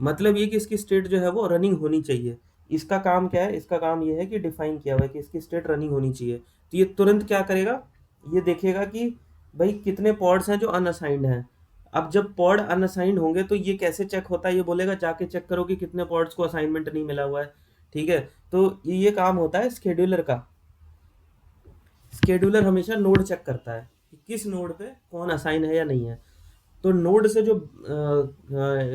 मतलब ये कि इसकी स्टेट जो है वो रनिंग होनी चाहिए। इसका काम क्या है, इसका काम ये है कि डिफाइन किया हुआ है कि इसकी स्टेट रनिंग होनी चाहिए। तो ये तुरंत क्या करेगा, ये देखेगा कि भाई कितने पॉड्स हैं जो अनअसाइंड हैं। अब जब पॉड अनअसाइंड होंगे तो ये कैसे चेक होता है, ये बोलेगा जाके चेक करो कि कितने पॉड्स को असाइनमेंट नहीं मिला हुआ है, ठीक है। तो ये काम होता है स्केड्यूलर का। स्केड्यूलर हमेशा नोड चेक करता है कि किस नोड पे कौन असाइन है या नहीं है। तो नोड से जो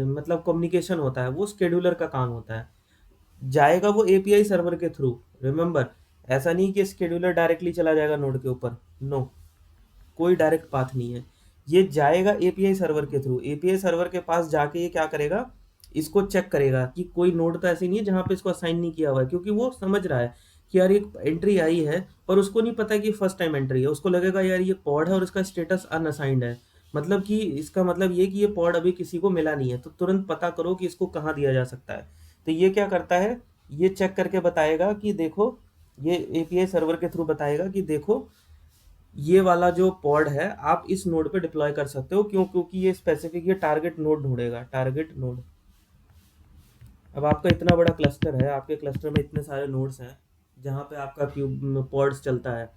मतलब कम्युनिकेशन होता है वो स्केड्यूलर का काम होता है। जाएगा वो एपीआई सर्वर के थ्रू, रिमेंबर, ऐसा नहीं कि स्केड्यूलर डायरेक्टली चला जाएगा नोड के ऊपर, नो, कोई डायरेक्ट पाथ नहीं है। ये जाएगा एपीआई सर्वर के थ्रू, एपीआई सर्वर के पास जाके ये क्या करेगा, इसको चेक करेगा कि कोई नोड तो ऐसी नहीं है जहाँ पे इसको असाइन नहीं किया हुआ है, क्योंकि वो समझ रहा है कि यार एक एंट्री आई है पर उसको नहीं पता कि फर्स्ट टाइम एंट्री है, उसको लगेगा यार ये पॉड है और इसका स्टेटस अनअसाइंड है, मतलब कि इसका मतलब ये कि ये पॉड अभी किसी को मिला नहीं है, तो तुरंत पता करो कि इसको कहाँ दिया जा सकता है। तो ये क्या करता है, ये चेक करके बताएगा कि देखो, ये एपीआई सर्वर के थ्रू बताएगा कि देखो ये वाला जो पॉड है आप इस नोड पे डिप्लॉय कर सकते हो, क्यों, क्योंकि ये स्पेसिफिक ये टारगेट नोड ढूंढेगा, टारगेट नोड। अब आपका इतना बड़ा क्लस्टर है, आपके क्लस्टर में इतने सारे नोड्स हैं जहाँ पे आपका क्यूब पॉड्स चलता है,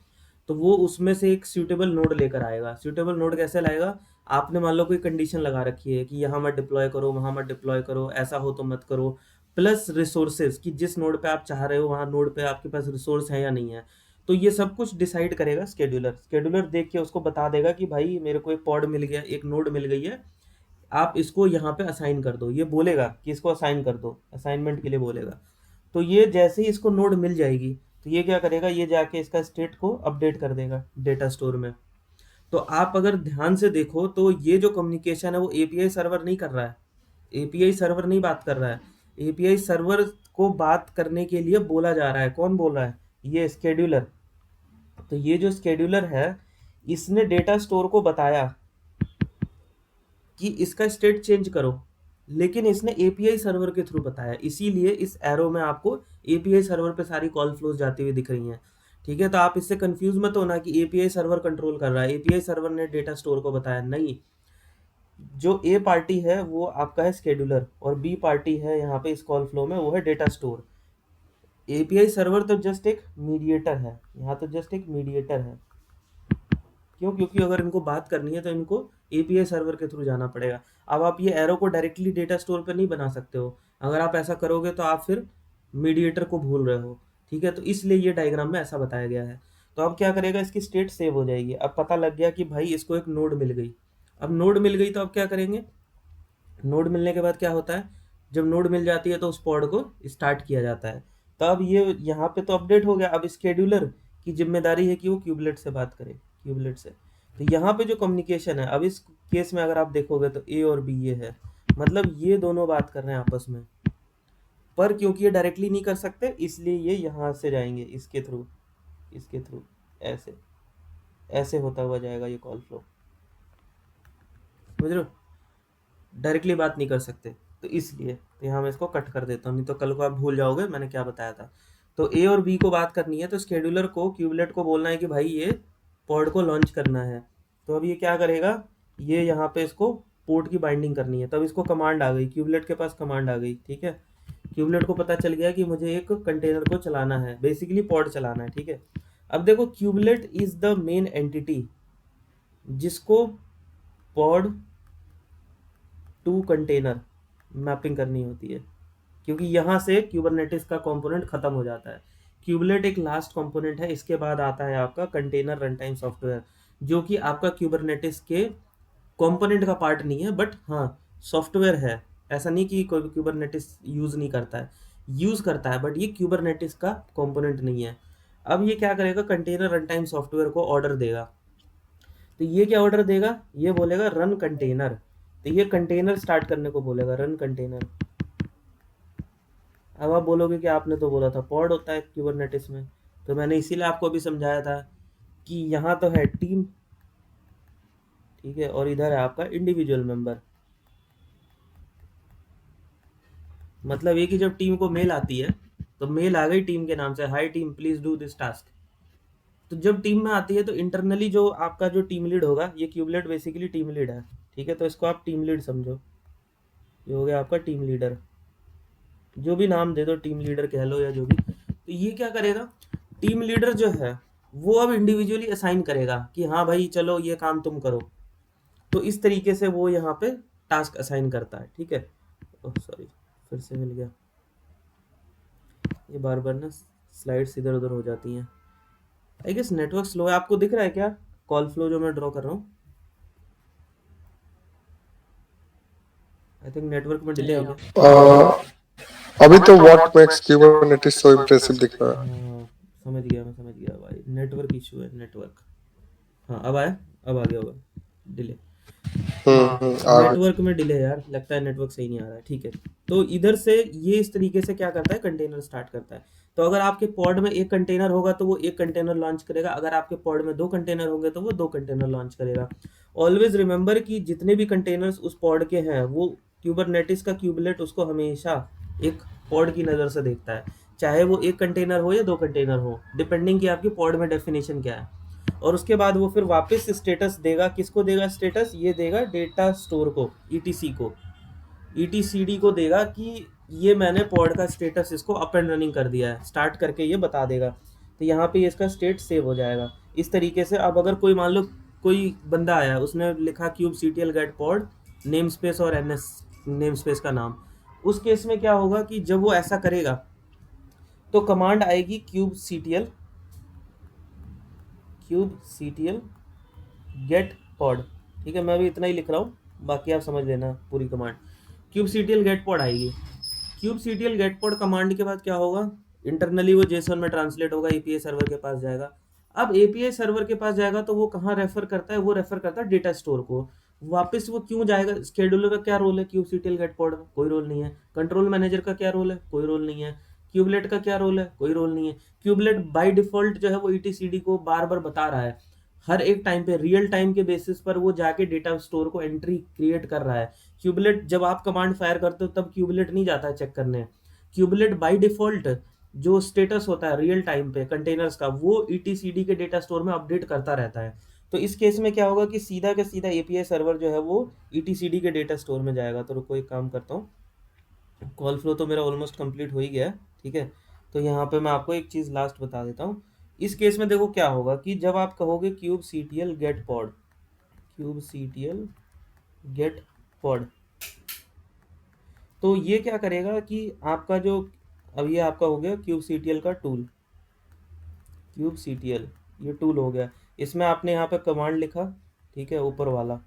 तो वो उसमें से एक सूटेबल नोड लेकर आएगा। सूटेबल नोड कैसे लाएगा, आपने मान लो कोई कंडीशन लगा रखी है कि यहाँ मत डिप्लॉय करो, वहाँ मत डिप्लॉय करो, ऐसा हो तो मत करो, प्लस रिसोर्सेज कि जिस नोड पे आप चाह रहे हो वहाँ नोड पे आपके पास रिसोर्स है या नहीं है। तो ये सब कुछ डिसाइड करेगा स्केड्यूलर। स्केड्यूलर देख के उसको बता देगा कि भाई मेरे को एक पॉड मिल गया, एक नोड मिल गई है, आप इसको यहाँ पे असाइन कर दो। ये बोलेगा कि इसको असाइन कर दो, असाइनमेंट के लिए बोलेगा। तो ये जैसे ही इसको नोड मिल जाएगी तो ये क्या करेगा, ये जाके इसका स्टेट को अपडेट कर देगा डेटा स्टोर में। तो आप अगर ध्यान से देखो तो ये जो कम्युनिकेशन है वो एपीआई सर्वर नहीं कर रहा है, एपीआई सर्वर नहीं बात कर रहा है, एपीआई सर्वर को बात करने के लिए बोला जा रहा है। कौन बोल रहा है, ये स्केड्यूलर। तो ये जो स्केड्यूलर है इसने डेटा स्टोर को बताया कि इसका स्टेट चेंज करो, लेकिन इसने एपीआई सर्वर के थ्रू बताया, इसीलिए इस एरो में आपको एपीआई सर्वर पे सारी कॉल फ्लोज जाती हुई दिख रही हैं। ठीक है, तो आप इससे कंफ्यूज मत होना कि एपीआई सर्वर कंट्रोल कर रहा है, एपीआई सर्वर ने डेटा स्टोर को बताया, नहीं। जो ए पार्टी है वो आपका है स्केड्यूलर, और बी पार्टी है यहाँ पे इस कॉल फ्लो में वो है डेटा स्टोर। एपीआई सर्वर तो जस्ट एक मीडिएटर है, यहाँ तो जस्ट एक मीडिएटर है। क्यों, क्योंकि अगर इनको बात करनी है तो इनको एपीआई सर्वर के थ्रू जाना पड़ेगा। अब आप ये एरो को डायरेक्टली डेटा स्टोर पे नहीं बना सकते हो, अगर आप ऐसा करोगे तो आप फिर मीडिएटर को भूल रहे हो। ठीक है, तो इसलिए ये डायग्राम में ऐसा बताया गया है। तो अब क्या करेगा, इसकी स्टेट सेव हो जाएगी। अब पता लग गया कि भाई इसको एक नोड मिल गई। अब नोड मिल गई तो अब क्या करेंगे, नोड मिलने के बाद क्या होता है, जब नोड मिल जाती है तो उस पॉड को स्टार्ट किया जाता है। तो अब ये यहाँ पे तो अपडेट हो गया। अब स्केड्यूलर की जिम्मेदारी है कि वो क्यूबलेट से बात करे, क्यूबलेट से। तो यहाँ पे जो कम्युनिकेशन है, अब इस केस में अगर आप देखोगे तो ए और बी ये है, मतलब ये दोनों बात कर रहे हैं आपस में। पर क्योंकि ये डायरेक्टली नहीं कर सकते इसलिए ये यहाँ से जाएंगे इसके थ्रू, इसके थ्रू, ऐसे ऐसे होता हुआ जाएगा ये कॉल फ्लो। समझ रहे हो, डायरेक्टली बात नहीं कर सकते, तो इसलिए तो यहाँ मैं इसको कट कर देता हूँ, नहीं तो कल को आप भूल जाओगे मैंने क्या बताया था। तो ए और बी को बात करनी है तो स्केड्यूलर को क्यूबलेट को बोलना है कि भाई ये पॉड को लॉन्च करना है। तो अब ये क्या करेगा, ये यहाँ पे इसको पोर्ट की बाइंडिंग करनी है। तब इसको कमांड आ गई, क्यूबलेट के पास कमांड आ गई। ठीक है, क्यूबलेट को पता चल गया कि मुझे एक कंटेनर को चलाना है, बेसिकली पॉड चलाना है। ठीक है, अब देखो kubelet is the main entity जिसको पॉड टू कंटेनर मैपिंग करनी होती है, क्योंकि यहाँ से क्यूबरनेटिस का कंपोनेंट खत्म हो जाता है। क्यूबलेट एक लास्ट कंपोनेंट है, इसके बाद आता है आपका कंटेनर रन टाइम सॉफ्टवेयर, जो कि आपका क्यूबरनेटिस के कंपोनेंट का पार्ट नहीं है, बट हाँ सॉफ्टवेयर है। ऐसा नहीं कि कोई क्यूबरनेटिस यूज नहीं करता है, यूज करता है, बट ये क्यूबरनेटिस का कंपोनेंट नहीं है। अब ये क्या करेगा, कंटेनर रन टाइम सॉफ्टवेयर को ऑर्डर देगा। तो ये क्या ऑर्डर देगा, ये बोलेगा रन कंटेनर। तो ये कंटेनर स्टार्ट करने को बोलेगा, रन कंटेनर। अब आप बोलोगे कि आपने तो बोला था पॉड होता है क्यूबरनेटिस में, तो मैंने इसीलिए आपको अभी समझाया था कि यहाँ तो है टीम, ठीक है, और इधर है आपका इंडिविजुअल मेंबर। मतलब ये कि जब टीम को मेल आती है तो मेल आ गई टीम के नाम से, hi team please do this task. तो जब टीम में आती है तो इंटरनली जो आपका जो टीम लीड होगा, ये क्यूबलेट बेसिकली टीम लीड है। ठीक है, तो इसको आप टीम लीड समझो, ये हो गया आपका टीम लीडर, जो भी नाम दे दो, टीम लीडर कह लो या जो भी। तो ये क्या करेगा, टीम लीडर जो है वो अब इंडिविजुअली असाइन करेगा कि हाँ भाई चलो ये काम तुम करो। तो इस तरीके से वो यहाँ पे टास्क असाइन करता है। ठीक है, ओह सॉरी फिर से मिल गया, ये बार बार ना स्लाइड्स इधर उधर हो जाती हैं। आई गेस नेटवर्क स्लो है। आपको दिख रहा है क्या कॉल फ्लो जो मैं ड्रॉ कर रहा हूँ? आई थिंक नेटवर्क में डिले हो गया। अभी तो what makes Kubernetes so impressive दिख रहा है। हाँ समझ गया, मैं समझ गया भाई, नेटवर्क इशू है, नेटवर्क। हाँ अब आया, अब आ गया होगा डिले। नेटवर्क में डिले यार, लगता है नेटवर्क सही नहीं आ रहा है। ठीक है, तो इधर से ये इस तरीके से क्या करता है, कंटेनर स्टार्ट करता है। तो अगर आपके पॉड में एक कंटेनर होगा तो वो एक कंटेनर लॉन्च करेगा, अगर आपके पॉड में दो कंटेनर होंगे तो वो दो कंटेनर लॉन्च करेगा। ऑलवेज रिमेंबर कि जितने भी कंटेनर्स उस पॉड के हैं वो क्यूबरनेटिस का क्यूबलेट उसको हमेशा एक पॉड की नज़र से देखता है, चाहे वो एक कंटेनर हो या दो कंटेनर हो, डिपेंडिंग कि आपकी पॉड में डेफिनेशन क्या है। और उसके बाद वो फिर वापस स्टेटस देगा, किसको देगा स्टेटस, ये देगा डेटा स्टोर को, ईटीसी को, ईटीसीडी को देगा कि ये मैंने पॉड का स्टेटस इसको अप एंड रनिंग कर दिया है, स्टार्ट करके ये बता देगा। तो यहाँ पे इसका स्टेट सेव हो जाएगा इस तरीके से। अब अगर कोई मान लो कोई बंदा आया, उसने लिखा kubectl get pod namespace और एनएस नेम स्पेस का नाम, उस केस में क्या होगा कि जब वो ऐसा करेगा तो कमांड आएगी cube CTL kubectl get pod, ठीक है, मैं अभी इतना ही लिख रहा हूँ, बाकी आप समझ लेना पूरी कमांड। kubectl get pod आएगी। kubectl get pod कमांड के बाद क्या होगा, इंटरनली वो जेसन में ट्रांसलेट होगा, एपीआई सर्वर के पास जाएगा। अब एपीआई सर्वर के पास जाएगा तो वो कहाँ रेफर करता है, वो रेफर करता है डेटा स्टोर को। वापस वो क्यों जाएगा, शेड्यूलर का क्या रोल है kubectl get pod में, कोई रोल नहीं है। कंट्रोल मैनेजर का क्या रोल है, कोई रोल नहीं है। क्यूबलेट का क्या रोल है, कोई रोल नहीं है। क्यूबलेट बाय डिफॉल्ट जो है वो ईटीसीडी को बार बार बता रहा है, हर एक टाइम पे रियल टाइम के बेसिस पर वो जाके डेटा स्टोर को एंट्री क्रिएट कर रहा है। क्यूबलेट जब आप कमांड फायर करते हो तब क्यूबलेट नहीं जाता है चेक करने। क्यूबलेट बाय डिफॉल्ट जो स्टेटस होता है रियल टाइम पे कंटेनर्स का, वो ईटीसीडी के डेटा स्टोर में अपडेट करता रहता है। तो इस केस में क्या होगा कि सीधा का सीधा एपीआई सर्वर जो है वो ईटीसीडी के डेटा स्टोर में जाएगा। तो रुको एक काम करता हूँ, कॉल फ्लो तो मेरा ऑलमोस्ट कंप्लीट हो ही गया है, ठीक है। तो यहाँ पे मैं आपको एक चीज़ लास्ट बता देता हूँ। इस केस में देखो क्या होगा कि जब आप कहोगे kubectl get pod, kubectl get pod, तो ये क्या करेगा कि आपका जो, अब ये आपका हो गया kubectl का टूल, kubectl ये टूल हो गया। इसमें आपने यहाँ पे कमांड लिखा, ठीक है, ऊपर वाला।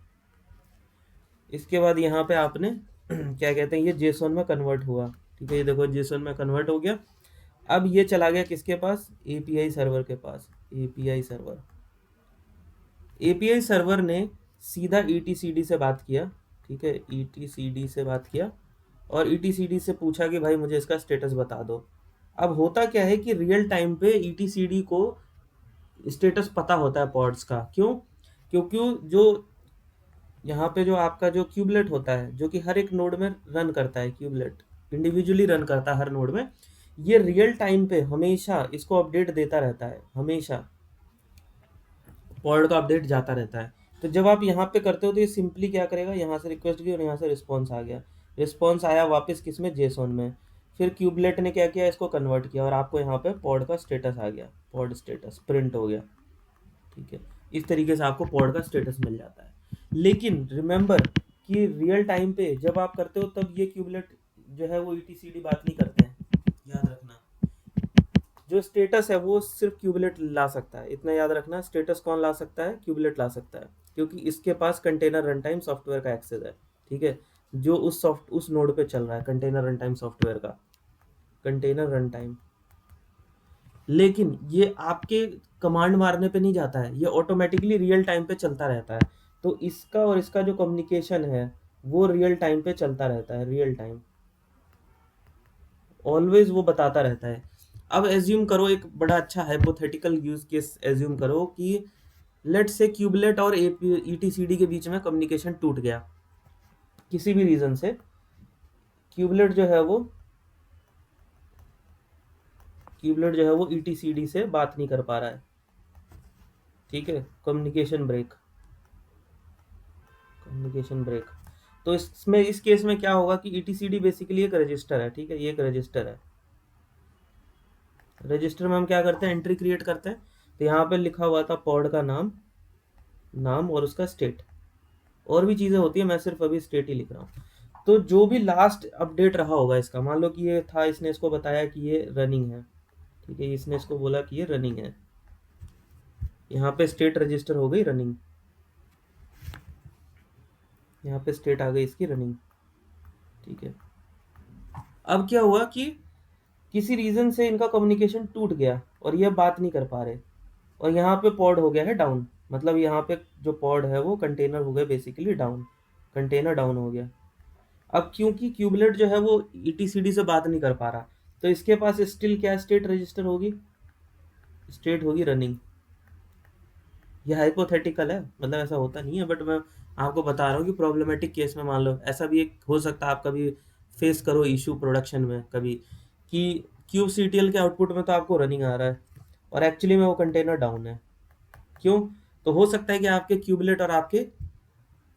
इसके बाद यहाँ पे आपने क्या कहते हैं, ये जेसन में कन्वर्ट हुआ, ठीक है, ये देखो जेसन में कन्वर्ट हो गया। अब ये चला गया किसके पास, एपीआई सर्वर के पास। एपीआई सर्वर, एपीआई सर्वर ने सीधा ईटीसीडी से बात किया, ठीक है, ईटीसीडी से बात किया और ईटीसीडी से पूछा कि भाई मुझे इसका स्टेटस बता दो। अब होता क्या है कि रियल टाइम पे ईटीसीडी को स्टेटस पता होता है पॉड्स का। क्यों, क्योंकि जो यहाँ पे जो आपका जो क्यूबलेट होता है, जो कि हर एक नोड में रन करता है, क्यूबलेट इंडिविजुअली रन करता है हर नोड में, ये रियल टाइम पे हमेशा इसको अपडेट देता रहता है, हमेशा पॉड का अपडेट जाता रहता है। तो जब आप यहाँ पे करते हो तो ये सिंपली क्या करेगा, यहाँ से रिक्वेस्ट की और यहाँ से रिस्पॉन्स आ गया, रिस्पॉन्स आया वापस किस में, जेसन में। फिर क्यूबलेट ने क्या किया, इसको कन्वर्ट किया और आपको यहाँ पे पॉड का स्टेटस आ गया, पॉड स्टेटस प्रिंट हो गया, ठीक है। इस तरीके से आपको पॉड का स्टेटस मिल जाता है। लेकिन रिमेंबर कि रियल टाइम पे जब आप करते हो तब ये क्यूबलेट जो है वो ईटीसीडी बात नहीं करते हैं, याद रखना। जो स्टेटस है वो सिर्फ क्यूबलेट ला सकता है, इतना याद रखना। स्टेटस कौन ला सकता है, क्यूबलेट ला सकता है, क्योंकि इसके पास कंटेनर रन टाइम सॉफ्टवेयर का एक्सेस है, ठीक है, जो उस नोड पे चल रहा है, कंटेनर रन टाइम सॉफ्टवेयर का, कंटेनर रन टाइम। लेकिन ये आपके कमांड मारने पे नहीं जाता है, ये ऑटोमेटिकली रियल टाइम पे चलता रहता है। तो इसका और इसका जो कम्युनिकेशन है वो रियल टाइम पे चलता रहता है, रियल टाइम ऑलवेज वो बताता रहता है। अब एज्यूम करो, एक बड़ा अच्छा हाइपोथेटिकल यूज केस एज्यूम करो कि लेट से क्यूबलेट और ईटीसीडी के बीच में कम्युनिकेशन टूट गया किसी भी रीजन से। क्यूबलेट जो है वो ईटीसीडी से बात नहीं कर पा रहा है, ठीक है, कम्युनिकेशन ब्रेक, कम्युनिकेशन ब्रेक। तो इसमें इस केस में क्या होगा कि ईटीसीडी बेसिकली एक रजिस्टर है, ठीक है, ये एक रजिस्टर है। रजिस्टर में हम क्या करते हैं, एंट्री क्रिएट करते हैं। तो यहाँ पे लिखा हुआ था पॉड का नाम और उसका स्टेट, और भी चीज़ें होती है, मैं सिर्फ अभी स्टेट ही लिख रहा हूँ। तो जो भी लास्ट अपडेट रहा होगा इसका, मान लो कि ये था, इसने इसको बताया कि ये रनिंग है, ठीक है, इसने इसको बोला कि ये रनिंग है, यहाँ पे स्टेट रजिस्टर हो गई रनिंग, यहाँ पे स्टेट आ गई इसकी रनिंग, ठीक है। अब क्या हुआ कि किसी रीजन से इनका कम्युनिकेशन टूट गया और ये बात नहीं कर पा रहे, और यहाँ पे पॉड हो गया है डाउन, मतलब यहाँ पे जो पॉड है वो कंटेनर हो गया बेसिकली डाउन, कंटेनर डाउन हो गया। अब क्योंकि क्यूबलेट जो है वो ईटीसीडी से बात नहीं कर पा रहा, तो इसके पास स्टिल क्या स्टेट रजिस्टर होगी, स्टेट होगी रनिंग। यह हाइपोथेटिकल है, मतलब ऐसा होता नहीं है, बट मैं आपको बता रहा हूँ कि प्रॉब्लमेटिक केस में मान लो ऐसा भी एक हो सकता है, आप कभी फेस करो इशू प्रोडक्शन में कभी कि kubectl के आउटपुट में तो आपको रनिंग आ रहा है और एक्चुअली में वो कंटेनर डाउन है। क्यों, तो हो सकता है कि आपके क्यूबलेट और आपके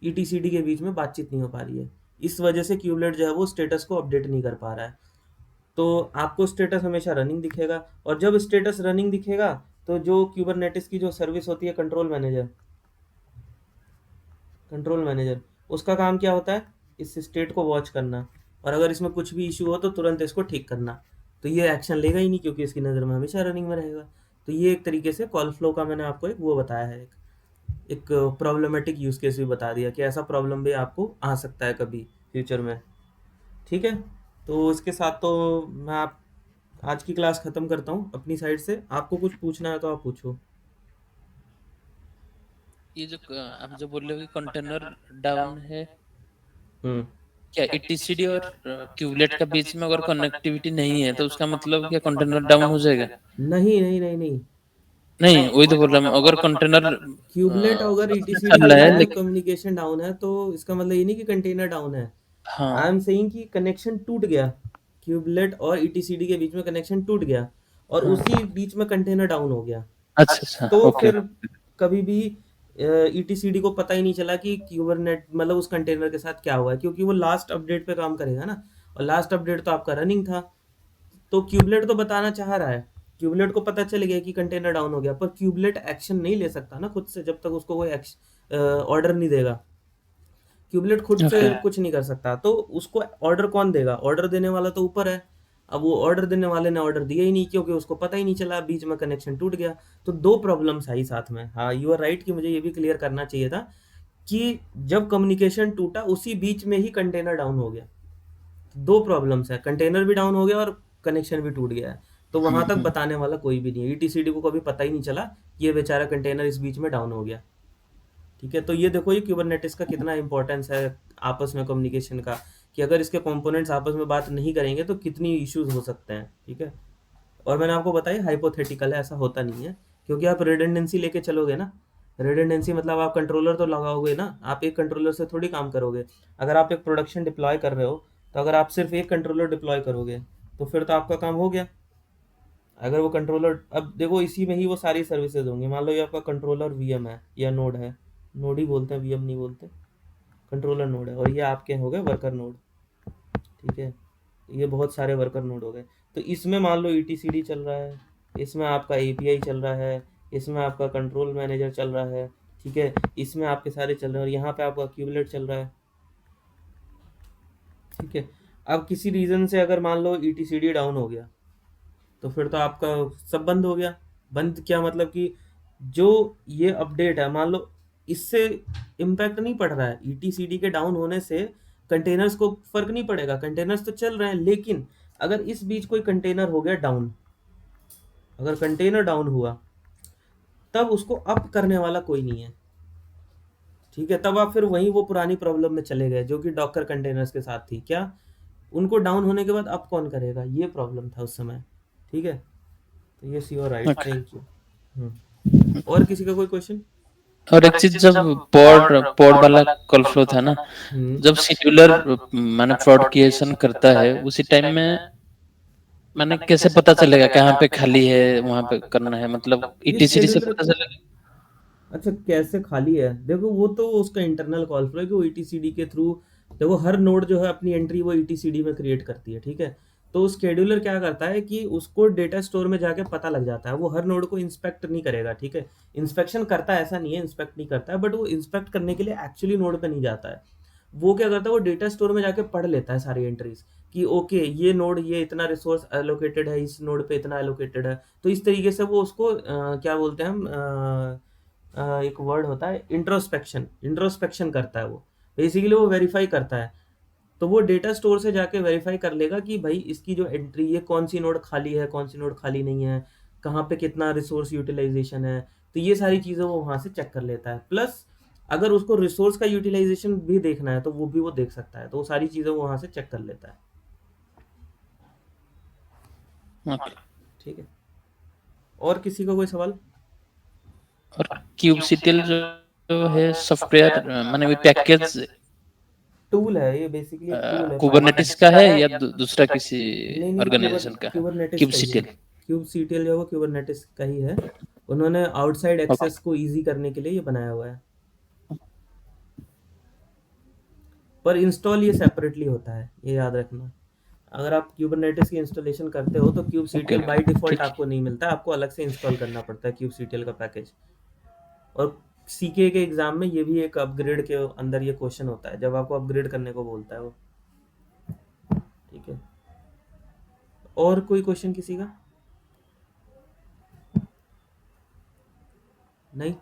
ईटीसीडी के बीच में बातचीत नहीं हो पा रही है, इस वजह से क्यूबलेट जो है वो स्टेटस को अपडेट नहीं कर पा रहा है। तो आपको स्टेटस हमेशा रनिंग दिखेगा, और जब स्टेटस रनिंग दिखेगा तो जो क्यूबरनेटिस की जो सर्विस होती है कंट्रोल मैनेजर, उसका काम क्या होता है, इस स्टेट को वॉच करना, और अगर इसमें कुछ भी इशू हो तो तुरंत इसको ठीक करना। तो ये एक्शन लेगा ही नहीं क्योंकि इसकी नज़र में हमेशा रनिंग में रहेगा। तो ये एक तरीके से कॉल फ्लो का मैंने आपको एक वो बताया है, एक प्रॉब्लमेटिक यूज़ केस भी बता दिया कि ऐसा प्रॉब्लम भी आपको आ सकता है कभी फ्यूचर में। ठीक है, तो इसके साथ तो मैं आप आज की क्लास ख़त्म करता हूँ अपनी साइड से। आपको कुछ पूछना है तो आप पूछो। ये जो आप जो बोल रहे हो कि कंटेनर डाउन है, हम्म क्या ईटीसीडी और क्यूबलेट का बीच में अगर कनेक्टिविटी नहीं है तो उसका मतलब क्या कंटेनर डाउन हो जाएगा? नहीं नहीं नहीं नहीं, नहीं, वही तो बोल रहा हूँ, अगर कंटेनर क्यूबलेट अगर में ईटीसीडी चल के रहा है बीच में लेकिन कम्युनिकेशन डाउन है तो इसका मतलब ये नहीं कि कंटेनर डाउन है। आई हाँ, एम सेइंग कि कनेक्शन टूट गया, क्यूबलेट और ईटीसीडी के बीच में कनेक्शन टूट गया और हाँ, उसी बीच में कंटेनर डाउन हो गया, अच्छा अच्छा, तो ओके, फिर कभी भी ईटीसीडी को पता ही नहीं चला कि क्यूबरनेट मतलब उस कंटेनर के साथ क्या हुआ है, क्योंकि वो लास्ट अपडेट पे काम करेगा ना, और लास्ट अपडेट तो आपका रनिंग था। तो क्यूबलेट तो बताना चाह रहा है, क्यूबलेट को पता चल गया कि कंटेनर डाउन हो गया, पर क्यूबलेट एक्शन नहीं ले सकता ना खुद से जब तक उसको कोई ऑर्डर नहीं देगा। क्यूबलेट खुद से ओके, कुछ नहीं कर सकता, तो उसको ऑर्डर कौन देगा? ऑर्डर देने वाला तो ऊपर है। अब वो ऑर्डर देने वाले ने ऑर्डर दिया ही नहीं क्योंकि उसको पता ही नहीं चला, बीच में कनेक्शन टूट गया। तो दो प्रॉब्लम्स आई साथ में। हाँ, यू आर राइट कि मुझे ये भी क्लियर करना चाहिए था कि जब कम्युनिकेशन टूटा उसी बीच में ही कंटेनर डाउन हो गया। दो प्रॉब्लम्स है, कंटेनर भी डाउन हो गया और कनेक्शन भी टूट गया है। तो वहां तक बताने वाला कोई भी नहीं है, ईटीसीडी को कभी पता ही नहीं चला कि ये बेचारा कंटेनर इस बीच में डाउन हो गया। ठीक है, तो ये देखो ये क्यूबरनेटिस का कितना इंपॉर्टेंस है आपस में कम्युनिकेशन का, कि अगर इसके कंपोनेंट्स आपस में बात नहीं करेंगे तो कितनी इश्यूज हो सकते हैं। ठीक है, और मैंने आपको बताया हाइपोथेटिकल है, ऐसा होता नहीं है, क्योंकि आप रिडंडेंसी लेके चलोगे ना। रिडंडेंसी मतलब आप कंट्रोलर तो लगाओगे ना, आप एक कंट्रोलर से थोड़ी काम करोगे। अगर आप एक प्रोडक्शन डिप्लॉय कर रहे हो तो अगर आप सिर्फ एक कंट्रोलर डिप्लॉय करोगे तो फिर तो आपका काम हो गया। अगर वो कंट्रोलर, अब देखो इसी में ही वो सारी सर्विसेज होंगी। मान लो ये आपका कंट्रोलर वीएम है या नोड है, नोड ही बोलते हैं, वीएम नहीं बोलते, कंट्रोलर नोड है, और ये आपके हो गए वर्कर नोड। ठीक है, ये बहुत सारे वर्कर नोड हो गए। तो इसमें मान लो ईटीसीडी चल रहा है, इसमें आपका एपीआई चल रहा है, इसमें आपका कंट्रोल मैनेजर चल रहा है। ठीक है, इसमें आपके सारे चल रहे हैं और यहाँ पे आपका क्यूबलेट चल रहा है। ठीक है, अब किसी रीजन से अगर मान लो ईटीसीडी डाउन हो गया तो फिर तो आपका सब बंद हो गया। बंद क्या मतलब कि जो ये अपडेट है, मान लो इससे इम्पैक्ट नहीं पड़ रहा है, ईटीसीडी के डाउन होने से कंटेनर्स को फर्क नहीं पड़ेगा, कंटेनर्स तो चल रहे हैं। लेकिन अगर इस बीच कोई कंटेनर हो गया डाउन, अगर कंटेनर डाउन हुआ तब उसको अप करने वाला कोई नहीं है। ठीक है, तब आप फिर वहीं वो पुरानी प्रॉब्लम में चले गए जो कि डॉकर कंटेनर्स के साथ थी। क्या उनको डाउन होने के बाद अप कौन करेगा, ये प्रॉब्लम था उस समय। ठीक है, तो ये सी और राइट, ओके। Thank you. और किसी का कोई क्वेश्चन? और एक चीज, जब पॉड पॉड वाला कॉल फ्लो था ना, जब शेड्यूलर माने प्रोडकेशन करता है उसी टाइम में मैंने कैसे पता चलेगा कहाँ पे खाली है वहां पे करना है, मतलब ये ईटीसीडी से शेड्यूलर, पता चलेगा? अच्छा कैसे खाली है, देखो वो तो उसका इंटरनल कॉल फ्लो है कि वो ईटीसीडी के थ्रू, देखो हर नोड जो है अपनी एंट्री वो ईटीसीडी में क्रिएट करती है। ठीक है, तो स्केड्यूलर क्या करता है कि उसको डेटा स्टोर में जाके पता लग जाता है, वो हर नोड को इंस्पेक्ट नहीं करेगा। ठीक है, इंस्पेक्शन करता है ऐसा नहीं है, इंस्पेक्ट नहीं करता है, बट वो इंस्पेक्ट करने के लिए एक्चुअली नोड पे नहीं जाता है। वो क्या करता है, वो डेटा स्टोर में जाके पढ़ लेता है सारी एंट्रीज कि ओके ये नोड ये इतना रिसोर्स एलोकेटेड है, इस नोड पे इतना एलोकेटेड है। तो इस तरीके से वो उसको क्या बोलते हैं हम, एक वर्ड होता है इंट्रोस्पेक्शन, इंट्रोस्पेक्शन करता है वो। बेसिकली वो वेरीफाई करता है, तो वो डेटा स्टोर से जाके वेरीफाई कर लेगा कि भाई इसकी जो एंट्री, ये कौन सी नोड खाली है, कौन सी नोड खाली नहीं है, कहाँ पे कितना रिसोर्स यूटिलाइजेशन है। तो ये सारी चीज़ें वो वहाँ से चेक कर लेता है। प्लस अगर उसको रिसोर्स का यूटिलाइजेशन भी देखना है तो वो भी वो देख सकता है, तो वो सारी चीज़ें वो वहाँ से चेक कर लेता है। ओके। ठीक है, और किसी का कोई सवाल? और क्यूबसीटीएल जो है सॉफ्टवेयर माने भी पैकेज टूल है, ये बेसिकली एक टूल है कुबरनेटिस का है या दूसरा किसी नहीं नहीं, ऑर्गेनाइजेशन का है? क्यूबरनेटिस का ही है। क्यूबसीटीएल। क्यूब सीटीएल जो है वो क्यूबरनेटिस का ही है। उन्होंने आउटसाइड ओके। एक्सेस को इजी करने के लिए ये बनाया हुआ है, पर इंस्टॉल ये सेपरेटली होता है, ये याद रखना। अगर आप क्यूबरनेटिस की इंस्टॉलेशन करते हो तो cube okay, CTL by default ठीक आपको नहीं मिलता है, आपको अलग से इंस्टॉल करना पड़ता है क्यूब सीटीएल का पैकेज। और सीके के एग्जाम में ये भी एक अपग्रेड के अंदर ये क्वेश्चन होता है, जब आपको अपग्रेड करने को बोलता है वो। ठीक है, और कोई क्वेश्चन किसी का? नहीं?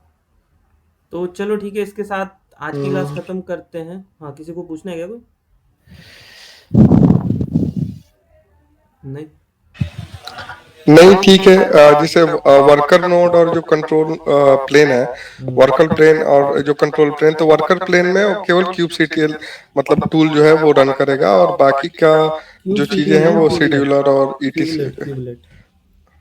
तो चलो ठीक है, इसके साथ आज की क्लास खत्म करते हैं। हाँ, किसी को पूछना है क्या कोई? नहीं? नहीं, ठीक है। जैसे वर्कर नोड और जो कंट्रोल प्लेन है, वर्कर प्लेन और जो कंट्रोल प्लेन, तो वर्कर प्लेन में वो केवल क्यूबसीटीएल मतलब टूल जो है वो रन करेगा, और बाकी का जो चीजें हैं वो शेड्यूलर और etc, kubelet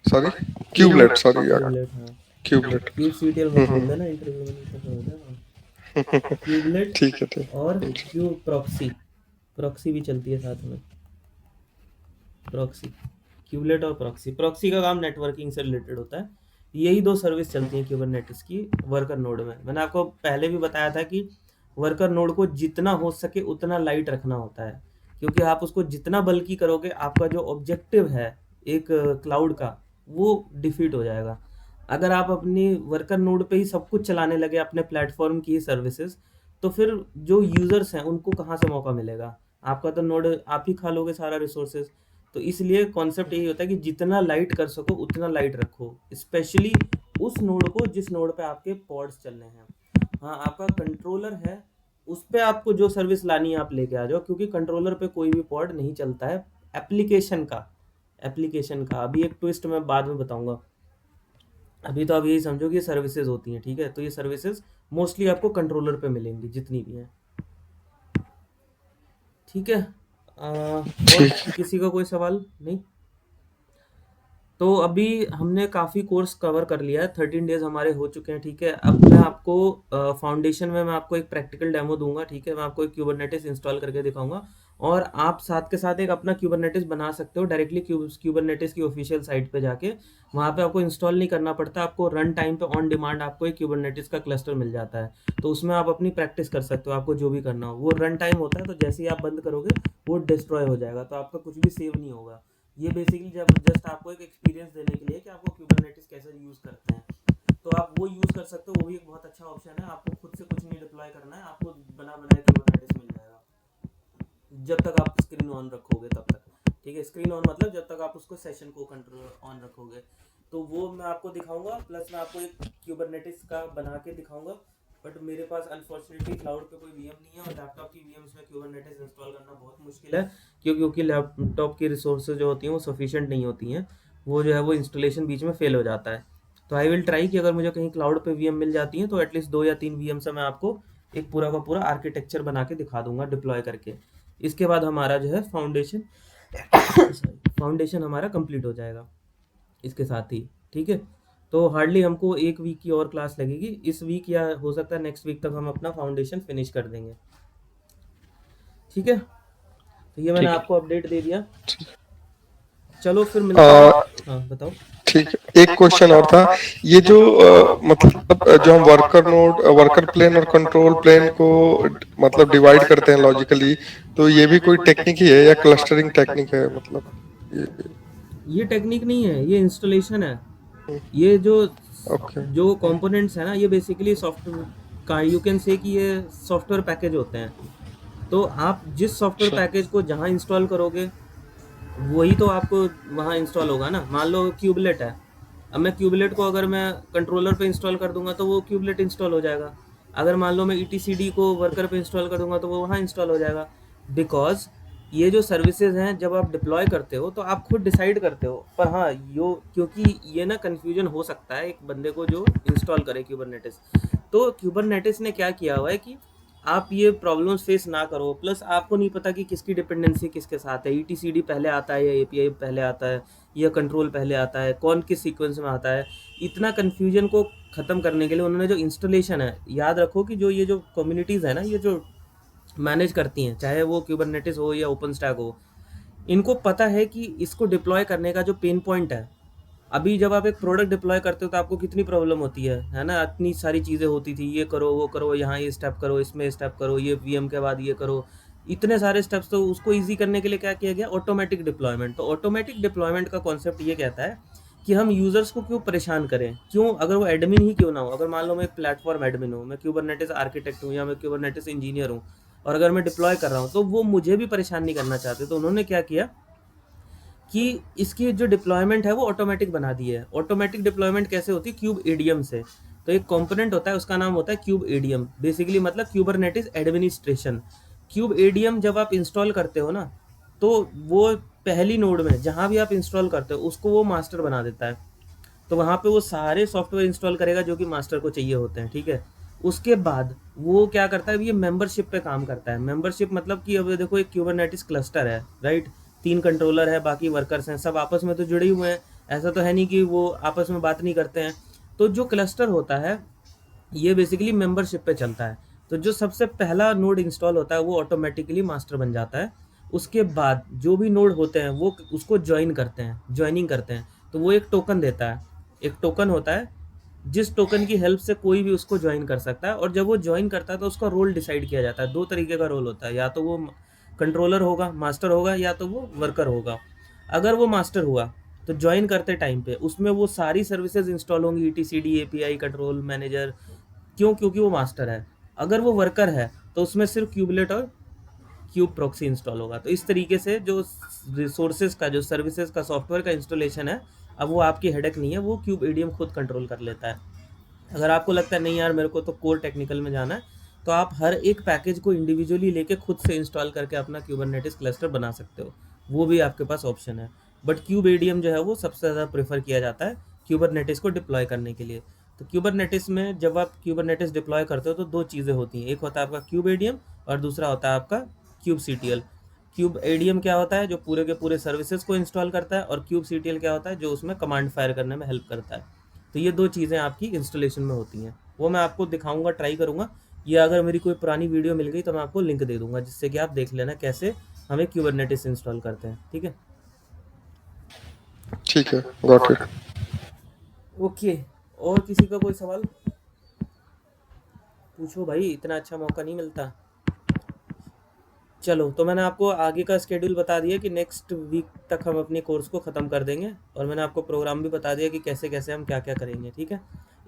sorry kubelet, sorry यार क्यूबलेट हाँ, क्यूबलेट। क्यूबसीटीएल मत बोल देना, इंटरव्यू में नहीं पता हो जाएगा। क्यूबलेट ठीक है, ठीक। और क्यूब प्रॉक्सी भी चलती है साथ में। प्रॉक्सी, क्यूबलेट और प्रॉक्सी का काम नेटवर्किंग से रिलेटेड होता है। यही दो सर्विस चलती हैं क्यूबरनेटिस की वर्कर नोड में। मैंने आपको पहले भी बताया था कि वर्कर नोड को जितना हो सके उतना लाइट रखना होता है, क्योंकि आप उसको जितना बल्कि करोगे आपका जो ऑब्जेक्टिव है एक क्लाउड का वो डिफीट हो जाएगा। अगर आप अपनी वर्कर नोड पे ही सब कुछ चलाने लगे अपने प्लेटफॉर्म की सर्विसेज, तो फिर जो यूजर्स हैं उनको कहाँ से मौका मिलेगा? आपका तो नोड आप ही खा लोगे सारा रिसोर्सेज। तो इसलिए कॉन्सेप्ट यही होता है कि जितना लाइट कर सको उतना लाइट रखो, स्पेशली उस नोड को जिस नोड पे आपके पॉड्स चल रहे हैं। हाँ, आपका कंट्रोलर है, उस पे आपको जो सर्विस लानी है आप लेके आ जाओ, क्योंकि कंट्रोलर पे कोई भी पॉड नहीं चलता है एप्लीकेशन का। अभी एक ट्विस्ट मैं बाद में बताऊंगा। अभी तो आप यही समझो कि ये सर्विसेज होती हैं, ठीक है? तो ये सर्विसेज मोस्टली आपको कंट्रोलर पे मिलेंगी जितनी भी हैं, ठीक है? और किसी का कोई सवाल नहीं? तो अभी हमने काफ़ी कोर्स कवर कर लिया है, 13 डेज हमारे हो चुके हैं, ठीक है? अब मैं आपको फाउंडेशन में मैं आपको एक प्रैक्टिकल डेमो दूंगा, ठीक है? मैं आपको एक क्यूबरनेटिस इंस्टॉल करके दिखाऊंगा, और आप साथ के साथ एक अपना क्यूबरनेटिस बना सकते हो डायरेक्टली क्यूबरनेटिस की ऑफिशियल साइट पे जाके। वहाँ पे आपको इंस्टॉल नहीं करना पड़ता, आपको रन टाइम पे ऑन डिमांड आपको एक क्यूबरनेटिस का क्लस्टर मिल जाता है। तो उसमें आप अपनी प्रैक्टिस कर सकते हो, आपको जो भी करना हो। वो रन टाइम होता है, तो जैसे ही आप बंद करोगे वो डिस्ट्रॉय हो जाएगा, तो आपका कुछ भी सेव नहीं होगा। ये बेसिकली जब जस्ट आपको एक एक्सपीरियंस देने के लिए कि आपको क्यूबरनेटिस कैसे यूज़ करते हैं, तो आप वो यूज़ कर सकते हो। वो भी एक बहुत अच्छा ऑप्शन है, आपको खुद से कुछ नहीं डिप्लॉय करना है, आपको बना बनाया क्यूबरनेटिस मिल जाएगा जब तक आप स्क्रीन ऑन रखोगे तब तक, ठीक है? स्क्रीन ऑन मतलब जब तक आप उसको सेशन को कंट्रोल ऑन रखोगे। तो वो मैं आपको दिखाऊंगा, प्लस मैं आपको एक क्यूबरनेटिस का बना के दिखाऊंगा। बट मेरे पास अनफॉर्चुनेटली क्लाउड पे कोई वीएम नहीं है, और लैपटॉप की वीएम्स में क्यूबरनेटिस इंस्टॉल करना बहुत मुश्किल है, क्योंकि लैपटॉप की रिसोर्सेज जो होती हैं वो सफिशिएंट नहीं होती हैं। वो जो है वो इंस्टॉलेशन बीच में फेल हो जाता है। तो आई विल ट्राई कि अगर मुझे कहीं क्लाउड पे वीएम मिल जाती है तो एटलीस्ट 2 या 3 वीएम से मैं आपको एक पूरा का पूरा आर्किटेक्चर बना के दिखा दूंगा डिप्लॉय करके। इसके बाद हमारा जो है फाउंडेशन हमारा कंप्लीट हो जाएगा इसके साथ ही, ठीक है? तो हार्डली हमको 1 वीक की और क्लास लगेगी। इस वीक या हो सकता है नेक्स्ट वीक तक हम अपना फाउंडेशन फिनिश कर देंगे, ठीक है? तो ये मैंने आपको अपडेट दे दिया। चलो फिर मिलते हैं। हाँ बताओ। ठीक है, एक क्वेश्चन और था। ये जो मतलब जो हम वर्कर प्लेन और कंट्रोल प्लेन को मतलब डिवाइड करते हैं लॉजिकली, तो ये भी कोई टेक्निक ही है या क्लस्टरिंग टेक्निक है? मतलब ये टेक्निक नहीं है, ये इंस्टॉलेशन है। ये जो कंपोनेंट्स है ना, ये बेसिकली सॉफ्टवेयर का, यू कैन से कि ये सॉफ्टवेयर पैकेज होते हैं। तो आप जिस सॉफ्टवेयर पैकेज को जहाँ इंस्टॉल करोगे वही तो आपको वहाँ इंस्टॉल होगा ना। मान लो क्यूबलेट है, अब मैं क्यूबलेट को अगर मैं कंट्रोलर पे इंस्टॉल कर दूंगा तो वो क्यूबलेट इंस्टॉल हो जाएगा। अगर मान लो मैं ETCD को वर्कर पे इंस्टॉल कर दूंगा तो वो वहाँ इंस्टॉल हो जाएगा। बिकॉज ये जो सर्विसेज हैं जब आप डिप्लॉय करते हो तो आप खुद डिसाइड करते हो। पर हाँ, क्योंकि ये ना कन्फ्यूजन हो सकता है एक बंदे को जो इंस्टॉल करे क्यूबरनेटिस। तो क्यूबरनेटिस ने क्या किया हुआ है कि आप ये प्रॉब्लम्स फेस ना करो, प्लस आपको नहीं पता कि किसकी डिपेंडेंसी किसके साथ है, ETCD पहले आता है या API पहले आता है या कंट्रोल पहले आता है, कौन किस सीक्वेंस में आता है। इतना कन्फ्यूजन को ख़त्म करने के लिए उन्होंने जो इंस्टॉलेशन है, याद रखो कि ये जो कम्युनिटीज़ है ना, ये जो मैनेज करती हैं, चाहे वो क्यूबरनेटिस हो या ओपन स्टैक हो, इनको पता है कि इसको डिप्लॉय करने का जो पेन पॉइंट है। अभी जब आप एक प्रोडक्ट डिप्लॉय करते हो तो आपको कितनी प्रॉब्लम होती है ना? इतनी सारी चीज़ें होती थी, ये करो वो करो, यहाँ ये स्टेप करो, इसमें स्टेप करो, ये VM के बाद ये करो, इतने सारे स्टेप्स। तो उसको ईजी करने के लिए क्या किया गया? Automatic deployment. तो ऑटोमेटिक डिप्लॉयमेंट का कॉन्सेप्ट ये कहता है कि हम यूज़र्स को क्यों परेशान करें, क्यों, अगर वो एडमिन ही क्यों ना हो। अगर मान लो मैं एक प्लेटफॉर्म एडमिन हूँ, मैं क्यूबरनेटिस आर्किटेक्ट हूँ या मैं क्यूबरनेटिस इंजीनियर हूँ, और अगर मैं डिप्लॉय कर रहा हूँ तो वो मुझे भी परेशान नहीं करना चाहते। तो उन्होंने क्या किया कि इसकी जो डिप्लॉयमेंट है वो ऑटोमेटिक बना दी है। ऑटोमेटिक डिप्लॉयमेंट कैसे होती है? क्यूब ADM से। तो एक कंपोनेंट होता है, उसका नाम होता है क्यूब एडीएम, बेसिकली मतलब क्यूबरनेटिस एडमिनिस्ट्रेशन। क्यूब एडीएम जब आप इंस्टॉल करते हो ना, तो वो पहली नोड में जहाँ भी आप इंस्टॉल करते हो उसको वो मास्टर बना देता है। तो वहाँ पे वो सारे सॉफ्टवेयर इंस्टॉल करेगा जो कि मास्टर को चाहिए होते हैं, ठीक है। उसके बाद वो क्या करता है, ये मेंबरशिप पे काम करता है। मेंबरशिप मतलब कि अब देखो एक क्यूबरनेटिस क्लस्टर है, राइट, 3 कंट्रोलर है, बाकी वर्कर्स हैं, सब आपस में तो जुड़े हुए हैं, ऐसा तो है नहीं कि वो आपस में बात नहीं करते हैं। तो जो क्लस्टर होता है ये बेसिकली मेंबरशिप पे चलता है। तो जो सबसे पहला नोड इंस्टॉल होता है वो ऑटोमेटिकली मास्टर बन जाता है। उसके बाद जो भी नोड होते हैं वो उसको ज्वाइन करते हैं, ज्वाइनिंग करते हैं, तो वो एक टोकन देता है। एक टोकन होता है जिस टोकन की हेल्प से कोई भी उसको ज्वाइन कर सकता है, और जब वो ज्वाइन करता है तो उसका रोल डिसाइड किया जाता है। 2 तरीके का रोल होता है, या तो वो कंट्रोलर होगा, मास्टर होगा, या तो वो वर्कर होगा। अगर वो मास्टर हुआ तो ज्वाइन करते टाइम पे उसमें वो सारी सर्विसेज इंस्टॉल होंगी, ईटीसीडी, एपीआई, कंट्रोल मैनेजर, क्यों, क्योंकि वो मास्टर है। अगर वो वर्कर है तो उसमें सिर्फ क्यूबलेट और क्यूब प्रॉक्सी इंस्टॉल होगा। तो इस तरीके से जो रिसोर्सेज का, जो सर्विसेज का, सॉफ्टवेयर का इंस्टॉलेशन है, अब वो आपकी हेडेक नहीं है, वो क्यूब एडीएम खुद कंट्रोल कर लेता है। अगर आपको लगता है नहीं यार मेरे को तो कोर टेक्निकल में जाना है, तो आप हर एक पैकेज को इंडिविजुअली लेके खुद से इंस्टॉल करके अपना क्यूबरनेटिस क्लस्टर बना सकते हो, वो भी आपके पास ऑप्शन है। बट क्यूब एडीएम जो है वो सबसे ज़्यादा प्रेफर किया जाता है क्यूबरनेटिस को डिप्लॉय करने के लिए। तो क्यूबरनेटिस में जब आप क्यूबरनेटिस डिप्लॉय करते हो तो 2 चीज़ें होती हैं, एक होता है आपका क्यूब एडीएम और दूसरा होता है आपका क्यूब सीटीएल। क्यूब एडीएम क्या होता है, जो पूरे के पूरे सर्विसेज को इंस्टॉल करता है, और क्यूब सीटीएल क्या होता है, जो उसमें कमांड फायर करने में हेल्प करता है। तो ये 2 चीज़ें आपकी इंस्टॉलेशन में होती हैं, वो मैं आपको दिखाऊंगा, ट्राई करूंगा। या अगर मेरी कोई पुरानी वीडियो मिल गई तो मैं आपको लिंक दे दूंगा, जिससे कि आप देख लेना कैसे हमें क्यूबरनेटिस इंस्टॉल करते हैं, ठीक है। ठीक है, गॉट इट। ओके, और किसी का कोई सवाल पूछो भाई, इतना अच्छा मौका नहीं मिलता। चलो, तो मैंने आपको आगे का स्केड्यूल बता दिया कि नेक्स्ट वीक तक हम अपने कोर्स को ख़त्म कर देंगे, और मैंने आपको प्रोग्राम भी बता दिया कि कैसे कैसे हम क्या क्या करेंगे, ठीक है।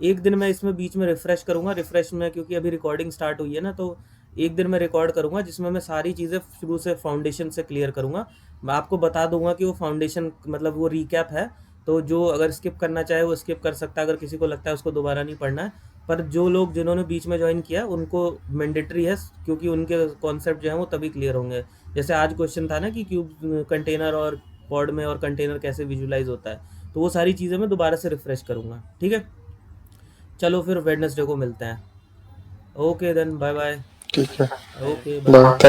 एक दिन मैं इसमें बीच में रिफ़्रेश करूँगा, रिफ़्रेश में क्योंकि अभी रिकॉर्डिंग स्टार्ट हुई है ना, तो एक दिन मैं रिकॉर्ड करूँगा जिसमें मैं सारी चीज़ें शुरू से फाउंडेशन से क्लियर करूँगा। मैं आपको बता दूंगा कि वो फाउंडेशन मतलब वो रिकैप है, तो जो अगर स्किप करना चाहे वो स्किप कर सकता है, अगर किसी को लगता है उसको दोबारा नहीं पढ़ना है। पर जो लोग जिन्होंने बीच में ज्वाइन किया उनको मैंडेटरी है, क्योंकि उनके कॉन्सेप्ट जो हैं वो तभी क्लियर होंगे। जैसे आज क्वेश्चन था ना कि क्यूब कंटेनर और पॉड में और कंटेनर कैसे विजुलाइज होता है, तो वो सारी चीज़ें मैं दोबारा से रिफ़्रेश करूँगा, ठीक है। चलो फिर वेडनेसडे को मिलते हैं। Okay then, bye bye. ठीक है, ओके, बाय। बाय। थैंक